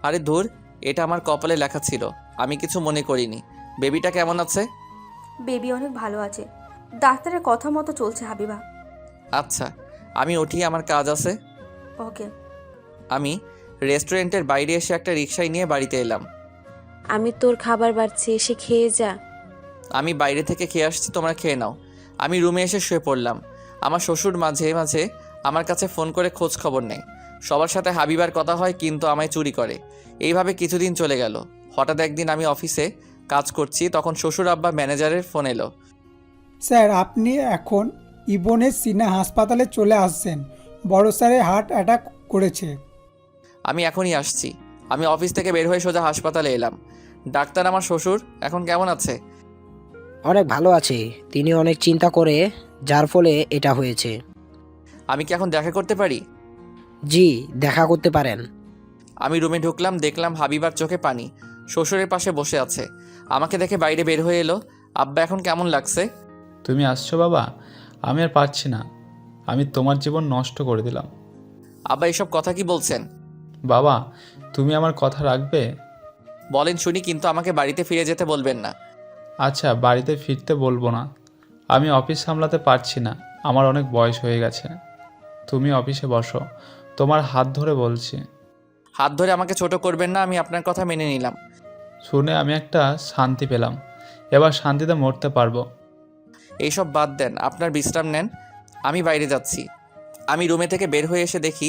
আরে ধুর, এটা আমার কপালে লেখা ছিল, আমি কিছু মনে করিনি। বেবিটা কেমন আছে? বেবি অনেক ভালো আছে। ডাক্তারের কথা মতো চলছে হাবিবা। আচ্ছা, আমি উঠি, আমার কাজ আছে। ওকে। আমি রেস্টুরেন্টের বাইরে এসে একটা রিকশায় নিয়ে বাড়িতে এলাম। আমি তোর খাবার বাড়ছি, এসে খেয়ে যা। আমি বাইরে থেকে খেয়ে আসছি, তোমরা খেয়ে নাও। আমি রুমে এসে শুয়ে পড়লাম। আমার শ্বশুর মাঝে মাঝে আমার কাছে ফোন করে খোঁজ খবর নেয়। সবার সাথে হাবিবার কথা হয়, কিন্তু আমায় চুরি করে। এইভাবে কিছুদিন চলে গেল। হঠাৎ একদিন আমি অফিসে কাজ করছি, তখন শ্বশুর আব্বা ম্যানেজারের ফোন এলো। স্যার, আপনি এখন ইবনের সিনা হাসপাতালে চলে আসছেন। বড় স্যারের হার্ট অ্যাটাক করেছে। আমি এখনই আসছি। আমি অফিস থেকে বের হয়ে সোজা হাসপাতালে এলাম। ডাক্তার, আমার শ্বশুর এখন কেমন আছে? অনেক ভালো আছে। তিনি অনেক চিন্তা করে যার ফলে এটা হয়েছে। আমি কি এখন দেখা করতে পারি? জি, দেখা করতে পারেন। আমি রুমে ঢুকলাম, দেখলাম হাবিবার চোখে পানি। শ্বশুরের পাশে বসে আছে। আমাকে দেখে বাইরে বের হয়ে এলো। আব্বা, এখন কেমন লাগছে? তুমি আসছো বাবা? আমি আর পারছি না, আমি তোমার জীবন নষ্ট করে দিলাম। আব্বা, এসব কথা কি বলছেন? বাবা, তুমি আমার কথা রাখবে? বলেন শুনি, কিন্তু আমাকে বাড়িতে ফিরে যেতে বলবেন না। আচ্ছা, বাড়িতে ফিরতে বলবো না। আমি অফিস সামলাতে পারছি না, আমার অনেক বয়স হয়ে গেছে। তুমি অফিসে বসো, তোমার হাত ধরে বলছি। হাত ধরে আমাকে ছোট করবেন না, আমি আপনার কথা মেনে নিলাম। শুনে আমি একটা শান্তি পেলাম, এবার শান্তিতে মরতে পারবো। এইসব বাদ দেন, আপনার বিশ্রাম নেন, আমি বাইরে যাচ্ছি। আমি রুমে থেকে বের হয়ে এসে দেখি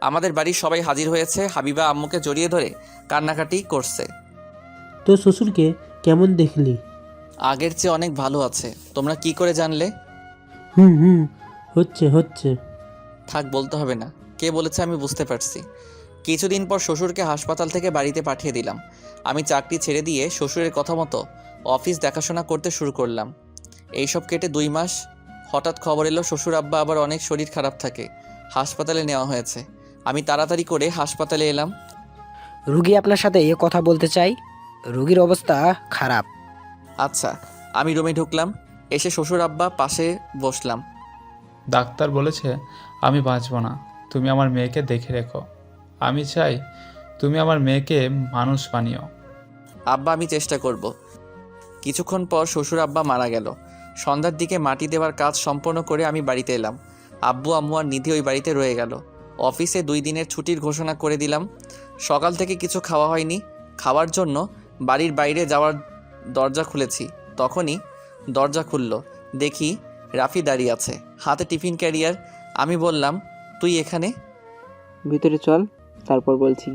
আমাদের বাড়ির সবাই হাজির হয়েছে। হাবিবা আম্মুকে জড়িয়ে ধরে কান্নাকাটি করছে। তোর শ্বশুরকে কেমন দেখলি? আগের চেয়ে অনেক ভালো আছে। তোমরা কি করে জানলে? হুম, হচ্ছে। থাক, বলতে হবে না। কে বলেছে আমি বুঝতে পারছি। কিছুদিন পর শ্বশুরকে হাসপাতাল থেকে বাড়িতে পাঠিয়ে দিলাম। আমি চাকরি ছেড়ে দিয়ে শ্বশুরের কথা মতো অফিস দেখাশোনা করতে শুরু করলাম। এইসব কেটে 2 মাস। হঠাৎ খবর এলো শ্বশুর আব্বা আবার অনেক শরীর খারাপ থাকে, হাসপাতালে নেওয়া হয়েছে। আমি তাড়াতাড়ি করে হাসপাতালে এলাম। রুগী আপনার সাথে এ কথা বলতে চাই। রুগীর অবস্থা খারাপ। আচ্ছা, আমি রুমে ঢুকলাম। এসে শ্বশুর আব্বা পাশে বসলাম। ডাক্তার বলেছে আমি বাঁচব না, তুমি আমার মেয়েকে দেখে রেখো। আমি চাই তুমি আমার মেয়েকে মানুষ বানিও। আব্বা, আমি চেষ্টা করব। কিছুক্ষণ পর শ্বশুর আব্বা মারা গেল। সন্ধ্যার দিকে মাটি দেওয়ার কাজ সম্পন্ন করে আমি বাড়িতে এলাম। আব্বু আম্মু আর নিধি ওই বাড়িতে রয়ে গেল। অফিসে 2 দিনের ছুটির ঘোষণা করে দিলাম। সকাল থেকে কিছু খাওয়া হয়নি। খাওয়ার জন্য বাড়ির বাইরে যাওয়ার দরজা খুলেছি, তখনই দরজা খুলল। দেখি রাফি দাঁড়িয়ে আছে, হাতে টিফিন ক্যারিয়ার। আমি বললাম, তুই এখানে? ভিতরে চল, তারপর বলছি।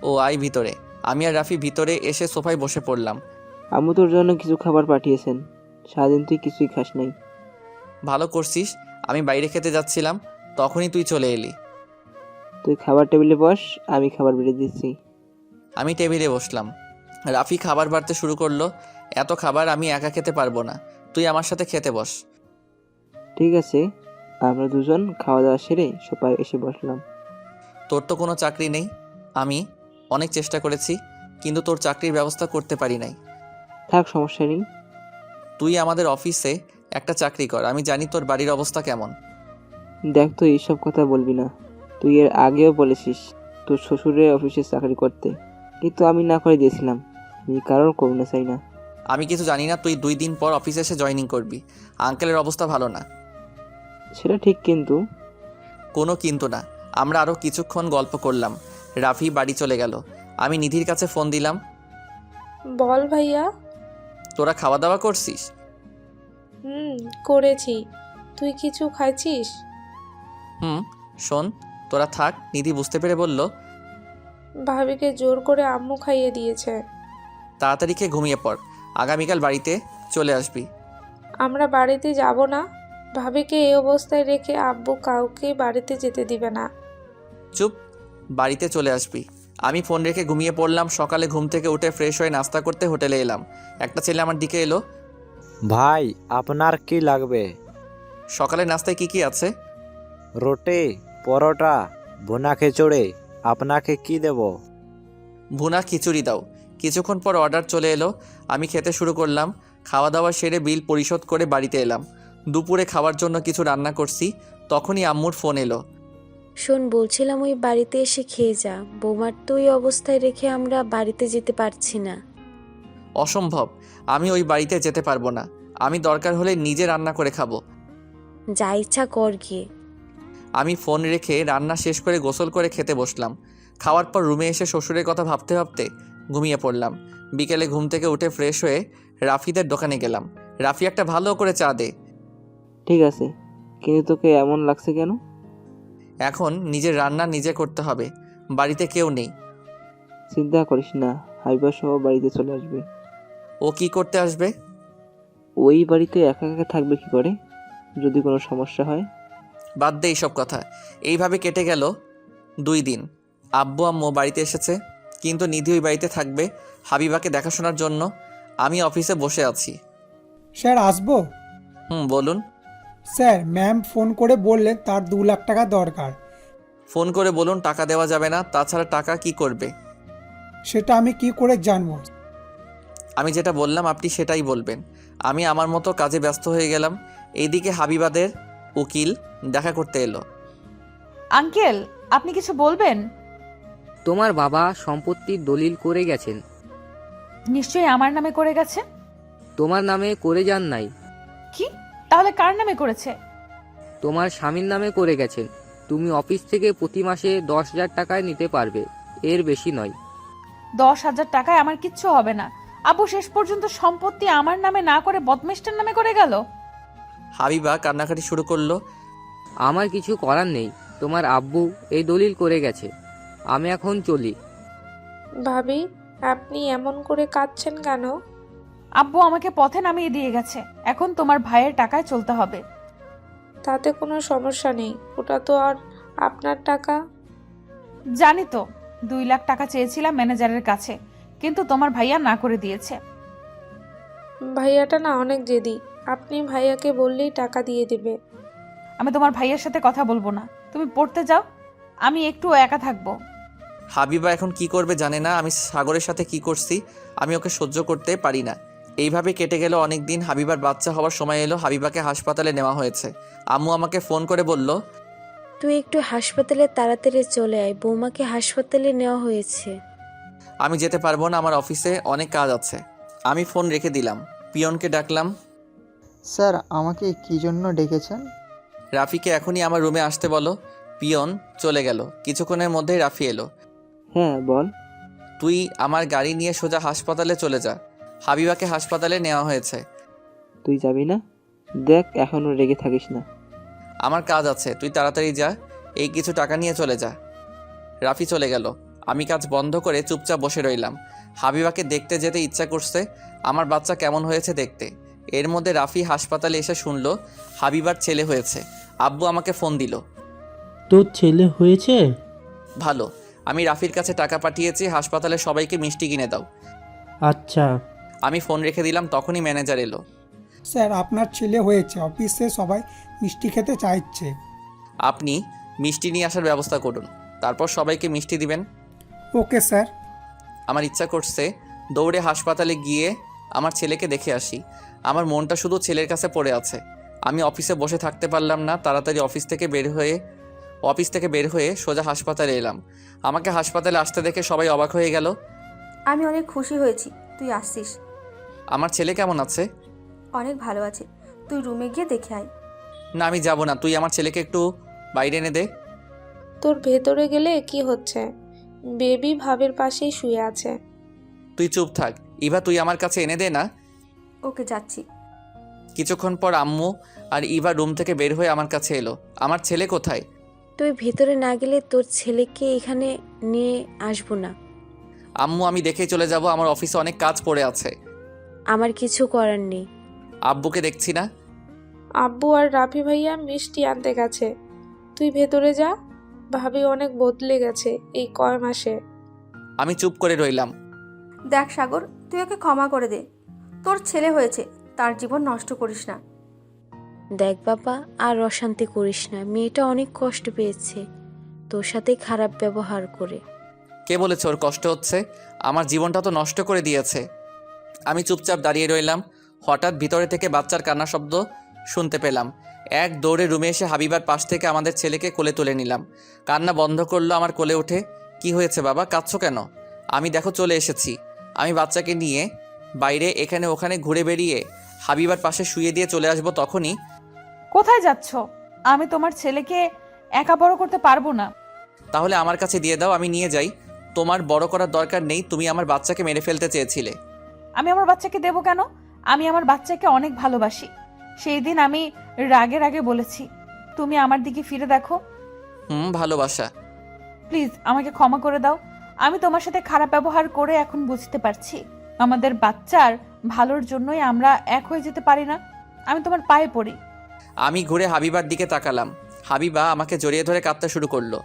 ও আয় ভিতরে। আমি আর রাফি ভিতরে এসে সোফায় বসে পড়লাম। আম্মু তোর জন্য কিছু খাবার পাঠিয়েছেন, সারাদিন তুই কিছুই খাস নাই। ভালো করছিস। আমি বাইরে খেতে যাচ্ছিলাম, তখনই তুই চলে এলি। তুই খাবার টেবিলে বস, আমি খাবার বেড়ে দিচ্ছি। আমি টেবিলে বসলাম। রাফি খাবার বাড়তে শুরু করলো। এত খাবার আমি একা খেতে পারবো না, তুই আমার সাথে খেতে বস। ঠিক আছে। আমরা দুজন খাওয়া দাওয়া সেরে সোফায় এসে বসলাম। তোর তো কোনো চাকরি নেই। আমি অনেক চেষ্টা করেছি, কিন্তু তোর চাকরির ব্যবস্থা করতে পারি নাই। থাক, সমস্যা নেই। তুই আমাদের অফিসে একটা চাকরি কর। আমি জানি তোর বাড়ির অবস্থা কেমন। দেখ, তো এইসব কথা বলবি না। তুই এর আগেও বলেছিস তোর শ্বশুরের অফিসে চাকরি করতে, কিন্তু আমি না করে দিয়েছিলাম। আমি কারোর করুণা চাই না। আমি কিছু জানি না, তুই 2 দিন পর অফিসে এসে জয়েনিং করবি। আঙ্কেলের অবস্থা ভালো না। সেটা ঠিক, কিন্তু কোনো কিন্তু না। আমরা আরও কিছুক্ষণ গল্প করলাম। রাফি বাড়ি চলে গেল। আমি নিধির কাছে ফোন দিলাম। বল ভাইয়া। তোরা খাওয়া দাওয়া করছিস? করেছি। তুই কিছু খাইছিস? শোন, তোরা থাক। নিধি বুঝতে পেরে বলল, ভাবিকে জোর করে আম্মু খাইয়ে দিয়েছে। তাড়াতাড়ি খেয়ে ঘুমিয়ে পড়, আগামীকাল বাড়িতে চলে আসবি। আমরা বাড়িতে যাব না। ভাবিকে এই অবস্থায় রেখে আব্বু কাউকে বাড়িতে যেতে দিবে না। চুপ, বাড়িতে চলে আসবি। আমি ফোন রেখে ঘুমিয়ে পড়লাম। সকালে ঘুম থেকে উঠে ফ্রেশ হয়ে নাস্তা করতে হোটেলে এলাম। একটা ছেলে আমার দিকে এলো। ভাই, আপনার কি লাগবে? সকালে নাস্তায় কি কি আছে? রুটি, পরোটা, ভুনা খিচুড়ি। আপনাকে কি দেব? ভুনা খিচুড়ি দাও। কিছুক্ষণ পর অর্ডার চলে এলো। আমি খেতে শুরু করলাম। খাওয়া দাওয়া সেরে বিল পরিশোধ করে বাড়িতে এলাম। দুপুরে খাওয়ার জন্য কিছু রান্না করছি, তখনই আম্মুর ফোন এলো। শোন, বলছিলাম ওই বাড়িতে এসে খেয়ে যা। বৌমার তো ওই অবস্থায় রেখে আমরা বাড়িতে যেতে পারছি না। অসম্ভব, আমি ওই বাড়িতে যেতে পারবো না। আমি দরকার হলে নিজে রান্না করে খাবো। যা ইচ্ছা কর গিয়ে। আমি ফোন রেখে রান্না শেষ করে গোসল করে খেতে বসলাম। খাওয়ার পর রুমে এসে শ্বশুরের কথা ভাবতে ভাবতে ঘুমিয়ে পড়লাম। বিকেলে ঘুম থেকে উঠে ফ্রেশ হয়ে রাফিদের দোকানে গেলাম। রাফি একটা ভালো করে চা দে। ঠিক আছে, কিন্তু তোকে এমন লাগছে কেন? এখন নিজের রান্না নিজে করতে হবে, বাড়িতে কেউ নেই। চিন্তা করিস না, হাইবা সহ বাড়িতে চলে আসবে। ও কি করতে আসবে? ওই বাড়িতে একা একা থাকবে কি করে যদি কোনো সমস্যা হয়? বাদ দে এইসব কথা। এইভাবে কেটে গেল 2 দিন। আব্বু আম্মু বাড়িতে এসেছে, কিন্তু নিধি ওই বাড়িতে থাকবে হাবিবাকে দেখাশোনার জন্য। আমি অফিসে বসে আছি। স্যার আসবো? বলুন। স্যার, ম্যাম ফোন করে বললেন তার 2 লাখ টাকা দরকার। ফোন করে বলুন টাকা দেওয়া যাবে না, তাছাড়া টাকা কি করবে? সেটা আমি কি করে জানবো? আমি যেটা বললাম আপনি সেটাই বলবেন। আমি আমার মতো কাজে ব্যস্ত হয়ে গেলাম। এইদিকে হাবিবাদের উকিল দেখা করতে এলো। আঙ্কেল, আপনি কিছু বলবেন? তোমার বাবা সম্পত্তির দলিল করে গেছেন। নিশ্চয়ই আমার নামে করে গেছে। তোমার নামে করে যান নাই। কি? তাহলে কার নামে করেছে? তোমার স্বামীর নামে করে গেছেন। তুমি অফিস থেকে প্রতি মাসে 10,000 টাকায় নিতে পারবে, এর বেশি নয়। 10,000 টাকায় আমার কিচ্ছু হবে না। আব্বু শেষ পর্যন্ত সম্পত্তি আমার নামে না করে বদমেশটার নামে করে গেল। হাবিবা কান্নাকাটি শুরু করলো। আমার কিছু করার নেই, তোমার আব্বু এই দলিল করে গেছে। আমি এখন চলি। ভাবি, আপনি এমন করে কাঁদছেন কেন? আব্বু আমাকে পথে নামিয়ে দিয়ে গেছে, এখন তোমার ভাইয়ের টাকায় চলতে হবে। তাতে কোনো সমস্যা নেই, ওটা তো আর আপনার টাকা। জানি তো, 2 লাখ টাকা চেয়েছিলাম ম্যানেজারের কাছে, কিন্তু তোমার ভাইয়া না করে দিয়েছে। ভাইয়াটা না অনেক জেদি, আপনি ভাইয়াকে বললেই টাকা দিয়ে দেবে। আমি তোমার ভাইয়ের সাথে কথা বলবো না, তুমি পড়তে যাও, আমি একটু একা থাকবো। হাবিবা এখন কি করবে জানে না আমি সাগরের সাথে কি করছি। আমি ওকে সহ্য করতে পারি না। এইভাবে কেটে গেল অনেক দিন। হাবিবার বাচ্চা হওয়ার সময় এলো। হাবিবাকে হাসপাতালে নেওয়া হয়েছে। আম্মু আমাকে ফোন করে বলল, তুই একটু হাসপাতালে তাড়াতাড়ি চলে আয়, বৌমাকে হাসপাতালে নেওয়া হয়েছে। আমি যেতে পারবো না, আমার অফিসে অনেক কাজ আছে। আমি ফোন রেখে দিলাম। পিয়নকে ডাকলাম। স্যার, আমাকে কি জন্য ডেকেছেন? রাফিকে এখনই আমার রুমে আসতে বলো। পিয়ন চলে গেল। কিছুক্ষণের মধ্যেই রাফি এলো। হ্যাঁ বল। তুই আমার গাড়ি নিয়ে সোজা হাসপাতালে চলে যা। হাবিবাকে হাসপাতালে নেওয়া হয়েছে। তুই যাবি না? দেখ, এখনো রেগে থাকিস না। আমার কাজ আছে, তুই তাড়াতাড়ি যা। এই কিছু টাকা নিয়ে চলে যা। রাফি চলে গেল। আমি কাজ বন্ধ করে চুপচাপ বসে রইলাম। হাবিবাকে দেখতে যেতে ইচ্ছা করছে, আমার বাচ্চা কেমন হয়েছে দেখতে। এর মধ্যে রাফি হাসপাতালে এসে শুনলো হাবিবার ছেলে হয়েছে। আব্বু আমাকে ফোন দিল। তোর ছেলে হয়েছে? ভালো। আমি রাফির কাছে টাকা পাঠিয়েছি, হাসপাতালে সবাইকে মিষ্টি কিনে দাও। আচ্ছা। আমি ফোন রেখে দিলাম, তখনই ম্যানেজার এলো। স্যার, আপনার ছেলে হয়েছে, অফিসে সবাই মিষ্টি খেতে চাইছে। আপনি মিষ্টি নিয়ে আসার ব্যবস্থা করুন, তারপর সবাইকে মিষ্টি দিবেন। Okay sir. আমার ইচ্ছা করছে দৌড়ে হাসপাতালে গিয়ে আমার ছেলেকে দেখে আসি। আমার মনটা শুধু ছেলের কাছে পড়ে আছে। আমি অফিসে বসে থাকতে পারলাম না। তাড়াতাড়ি অফিস থেকে বের হয়ে অফিস থেকে বের হয়ে সোজা হাসপাতালে এলাম। আমাকে হাসপাতালে আসতে দেখে সবাই অবাক হয়ে গেল। আমি অনেক খুশি হয়েছি তুই আসছিস। আমার ছেলে কেমন আছে? অনেক ভালো আছে, তুই রুমে গিয়ে দেখে আয়। না, আমি যাব না, তুই আমার ছেলেকে একটু বাইরে এনে দে। তোর ভেতরে গেলে কি হচ্ছে? বেবি ভাবের পাশেই শুয়ে আছে। তুই চুপ থাক। ইভা, তুই আমার কাছে এনে দে না। ওকে, যাচ্ছি। কিছুক্ষণ পর আম্মু আর ইভা রুম থেকে বের হয়ে আমার কাছে এলো। আমার ছেলে কোথায়? তুই ভেতরে না গেলে তোর ছেলেকে এখানে নিয়ে আসবো না। আম্মু, আমি দেখেই চলে যাব, আমার অফিসে অনেক কাজ পড়ে আছে। আমার কিছু করার নেই। আব্বুকে দেখছি না। আব্বু আর রাফি ভাইয়া মিষ্টি আনতে গেছে, তুই ভেতরে যা। ভাবি অনেক বদলে গেছে এই কয় মাসে। আমি চুপ করে রইলাম। দেখ সাগর, তুই ওকে ক্ষমা করে দে। তোর ছেলে হয়েছে, তার জীবন নষ্ট করিস না। দেখ বাবা, আর অশান্তি করিস না। মেয়েটা অনেক কষ্ট পেয়েছে তোর সাথে খারাপ ব্যবহার করে। কে বলেছে ওর কষ্ট হচ্ছে? আমার জীবনটা তো নষ্ট করে দিয়েছে। আমি চুপচাপ দাঁড়িয়ে রইলাম। হঠাৎ ভিতরে থেকে বাচ্চার কান্না শব্দ শুনতে পেলাম। এক দৌড়ে রুমে এসে হাবিবার পাশ থেকে আমাদের ছেলেকে কোলে তুলে নিলাম। কান্না বন্ধ করলো আমার কোলে উঠে। কি হয়েছে বাবা, কাঁদছো কেন? আমি দেখো চলে এসেছি। আমি বাচ্চাকে নিয়ে বাইরে এখানে ওখানে ঘুরে বেরিয়ে হাবিবার পাশে শুয়ে দিয়ে চলে আসবো তখনই। কোথায় যাচ্ছ? আমি তোমার ছেলেকে একা বড় করতে পারবো না। তাহলে আমার কাছে দিয়ে দাও, আমি নিয়ে যাই। তোমার বড় করার দরকার নেই, তুমি আমার বাচ্চাকে মেরে ফেলতে চেয়েছিলে। আমি আমার বাচ্চাকে দেবো কেন? আমি আমার বাচ্চাকে অনেক ভালোবাসি। সেই দিন আমি রাগে রাগে বলেছি। তুমি আমার দিকে ফিরে দেখো। ভালোবাসা। প্লিজ আমাকে ক্ষমা করে দাও। আমি তোমার সাথে খারাপ ব্যবহার করে এখন বুঝতে পারছি আমাদের বাচ্চার ভালোর জন্যই আমরা এক হয়ে যেতে পারি না। আমি তোমার পায়ে পড়ি। আমি ঘুরে হাবিবার দিকে তাকালাম। হাবিবা আমাকে জড়িয়ে ধরে কাঁদতে শুরু করলো।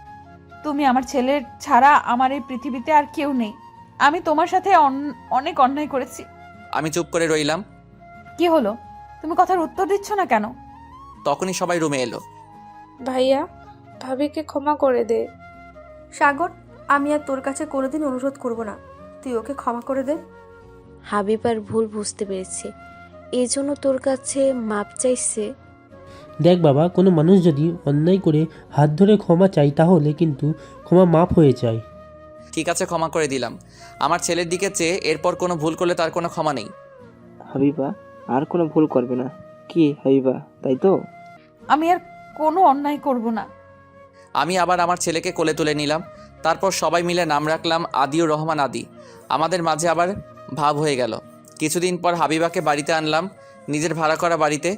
তুমি আমার ছেলের ছাড়া আমার এই পৃথিবীতে আর কেউ নেই। আমি তোমার সাথে অনেক অন্যায় করেছি। আমি চুপ করে রইলাম। কি হলো? তুমি কথার উত্তর দিচ্ছ না কেন? তখনই সবাই রুমে এলো। ভাইয়া, ভাবিকে ক্ষমা করে দে। সাগর, আমি আর তোর কাছে কোনোদিন অনুরোধ করব না, তুই ওকে ক্ষমা করে দে। হাবিবার ভুল বুঝতে পেরেছে, এই জন্য তোর কাছে মাপ চাইছে। দেখ বাবা, কোনো মানুষ যদি অন্যায় করে হাত ধরে ক্ষমা চাই তাহলে কিন্তু ক্ষমা মাপ হয়ে যায়। ঠিক আছে, ক্ষমা করে দিলাম। আমার ছেলের দিকে চেয়ে এরপর কোনো ভুল করলে তার কোনো ক্ষমা নেই। হাবিবা আর কোনো ভুল করবে না। কি হাবিবা, তাই তো? আমি আর কোনো অন্যায় করব না। আমি আবার আমার ছেলেকে কোলে তুলে নিলাম। তারপর সবাই মিলে নাম রাখলাম আদিউর রহমান আদি। আমাদের মাঝে আবার ভাব হয়ে গেল। কিছুদিন পর হাবিবাকে বাড়িতে আনলাম, নিজের ভাড়া করা বাড়িতে।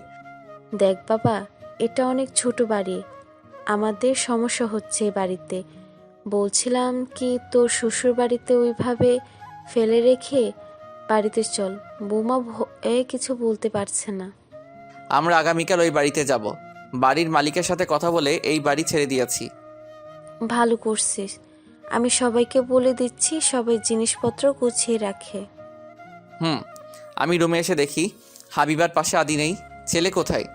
দেখ বাবা, এটা অনেক ছোট বাড়ি, আমাদের সমস্যা হচ্ছে এই বাড়িতে। বলছিলাম কি, তোর শ্বশুর বাড়িতে ওইভাবে ফেলে রেখে বাড়িতে চল। বৌমা কিছু বলতে পারছে না। আমরা আগামীকাল ওই বাড়িতে যাব। বাড়ির মালিকের সাথে কথা বলে এই বাড়ি ছেড়ে দিয়েছি। ভালো করছিস। আমি সবাইকে বলে দিচ্ছি সবাই জিনিসপত্র গুছিয়ে রাখে। আমি রুমে এসে দেখি হাবিবার পাশে আদি নেই। ছেলে কোথায়?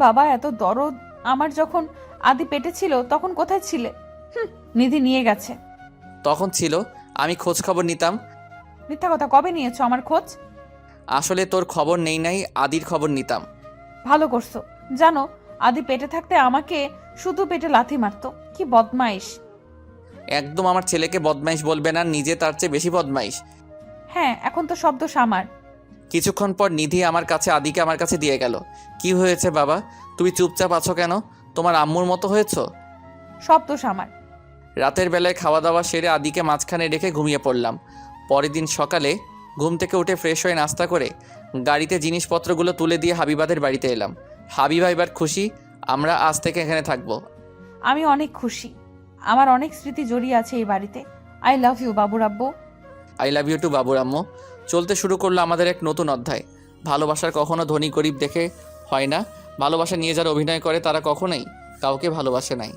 বাবা, এত দরদ আমার যখন আদি পেটে ছিল তখন কোথায় ছিলে? নিধি নিয়ে গেছে। তখন ছিল, আমি খোঁজ খবর নিতাম। মিথ্যা কথা। কবে নিয়েছো আমার খোঁজ? আসলে তোর খবর নেই নাই, আদির খবর নিতাম। ভালো করছো। জানো, আদি পেটে থাকতে আমাকে শুধু পেটে লাথি মারতো। কি বদমাইশ! একদম আমার ছেলেকে বদমাইশ বলবে না, নিজে তার চেয়ে বেশি বদমাইশ। হ্যাঁ, এখন তো সব দোষ আমার। কিছুক্ষণ পর নিধি আমার কাছে আদিকে আমার কাছে দিয়ে গেল। কি হয়েছে বাবা, তুমি চুপচাপ আছো কেন? তোমার আম্মুর মতো হয়েছো? সব দোষ আমার। রাতের বেলায় খাওয়া দাওয়া সেরে আদিকে মাঝখানে রেখে ঘুমিয়ে পড়লাম। পরের দিন সকালে ঘুম থেকে উঠে ফ্রেশ হয়ে নাস্তা করে গাড়িতে জিনিসপত্রগুলো তুলে দিয়ে হাবিবাদের বাড়িতে এলাম। হাবিবা এবার খুশি, আমরা আজ থেকে এখানে থাকবো। আমি অনেক খুশি। আমার অনেক স্মৃতি জড়িয়ে আছে এই বাড়িতে। আই লাভ ইউ বাবুর আব্বু। আই লাভ ইউ টু বাবুর আম্মু। চলতে শুরু করলো আমাদের এক নতুন অধ্যায়। ভালোবাসার কখনো ধনী গরিব দেখে হয় না। ভালোবাসা নিয়ে যারা অভিনয় করে তারা কখনোই কাউকে ভালোবাসে নাই।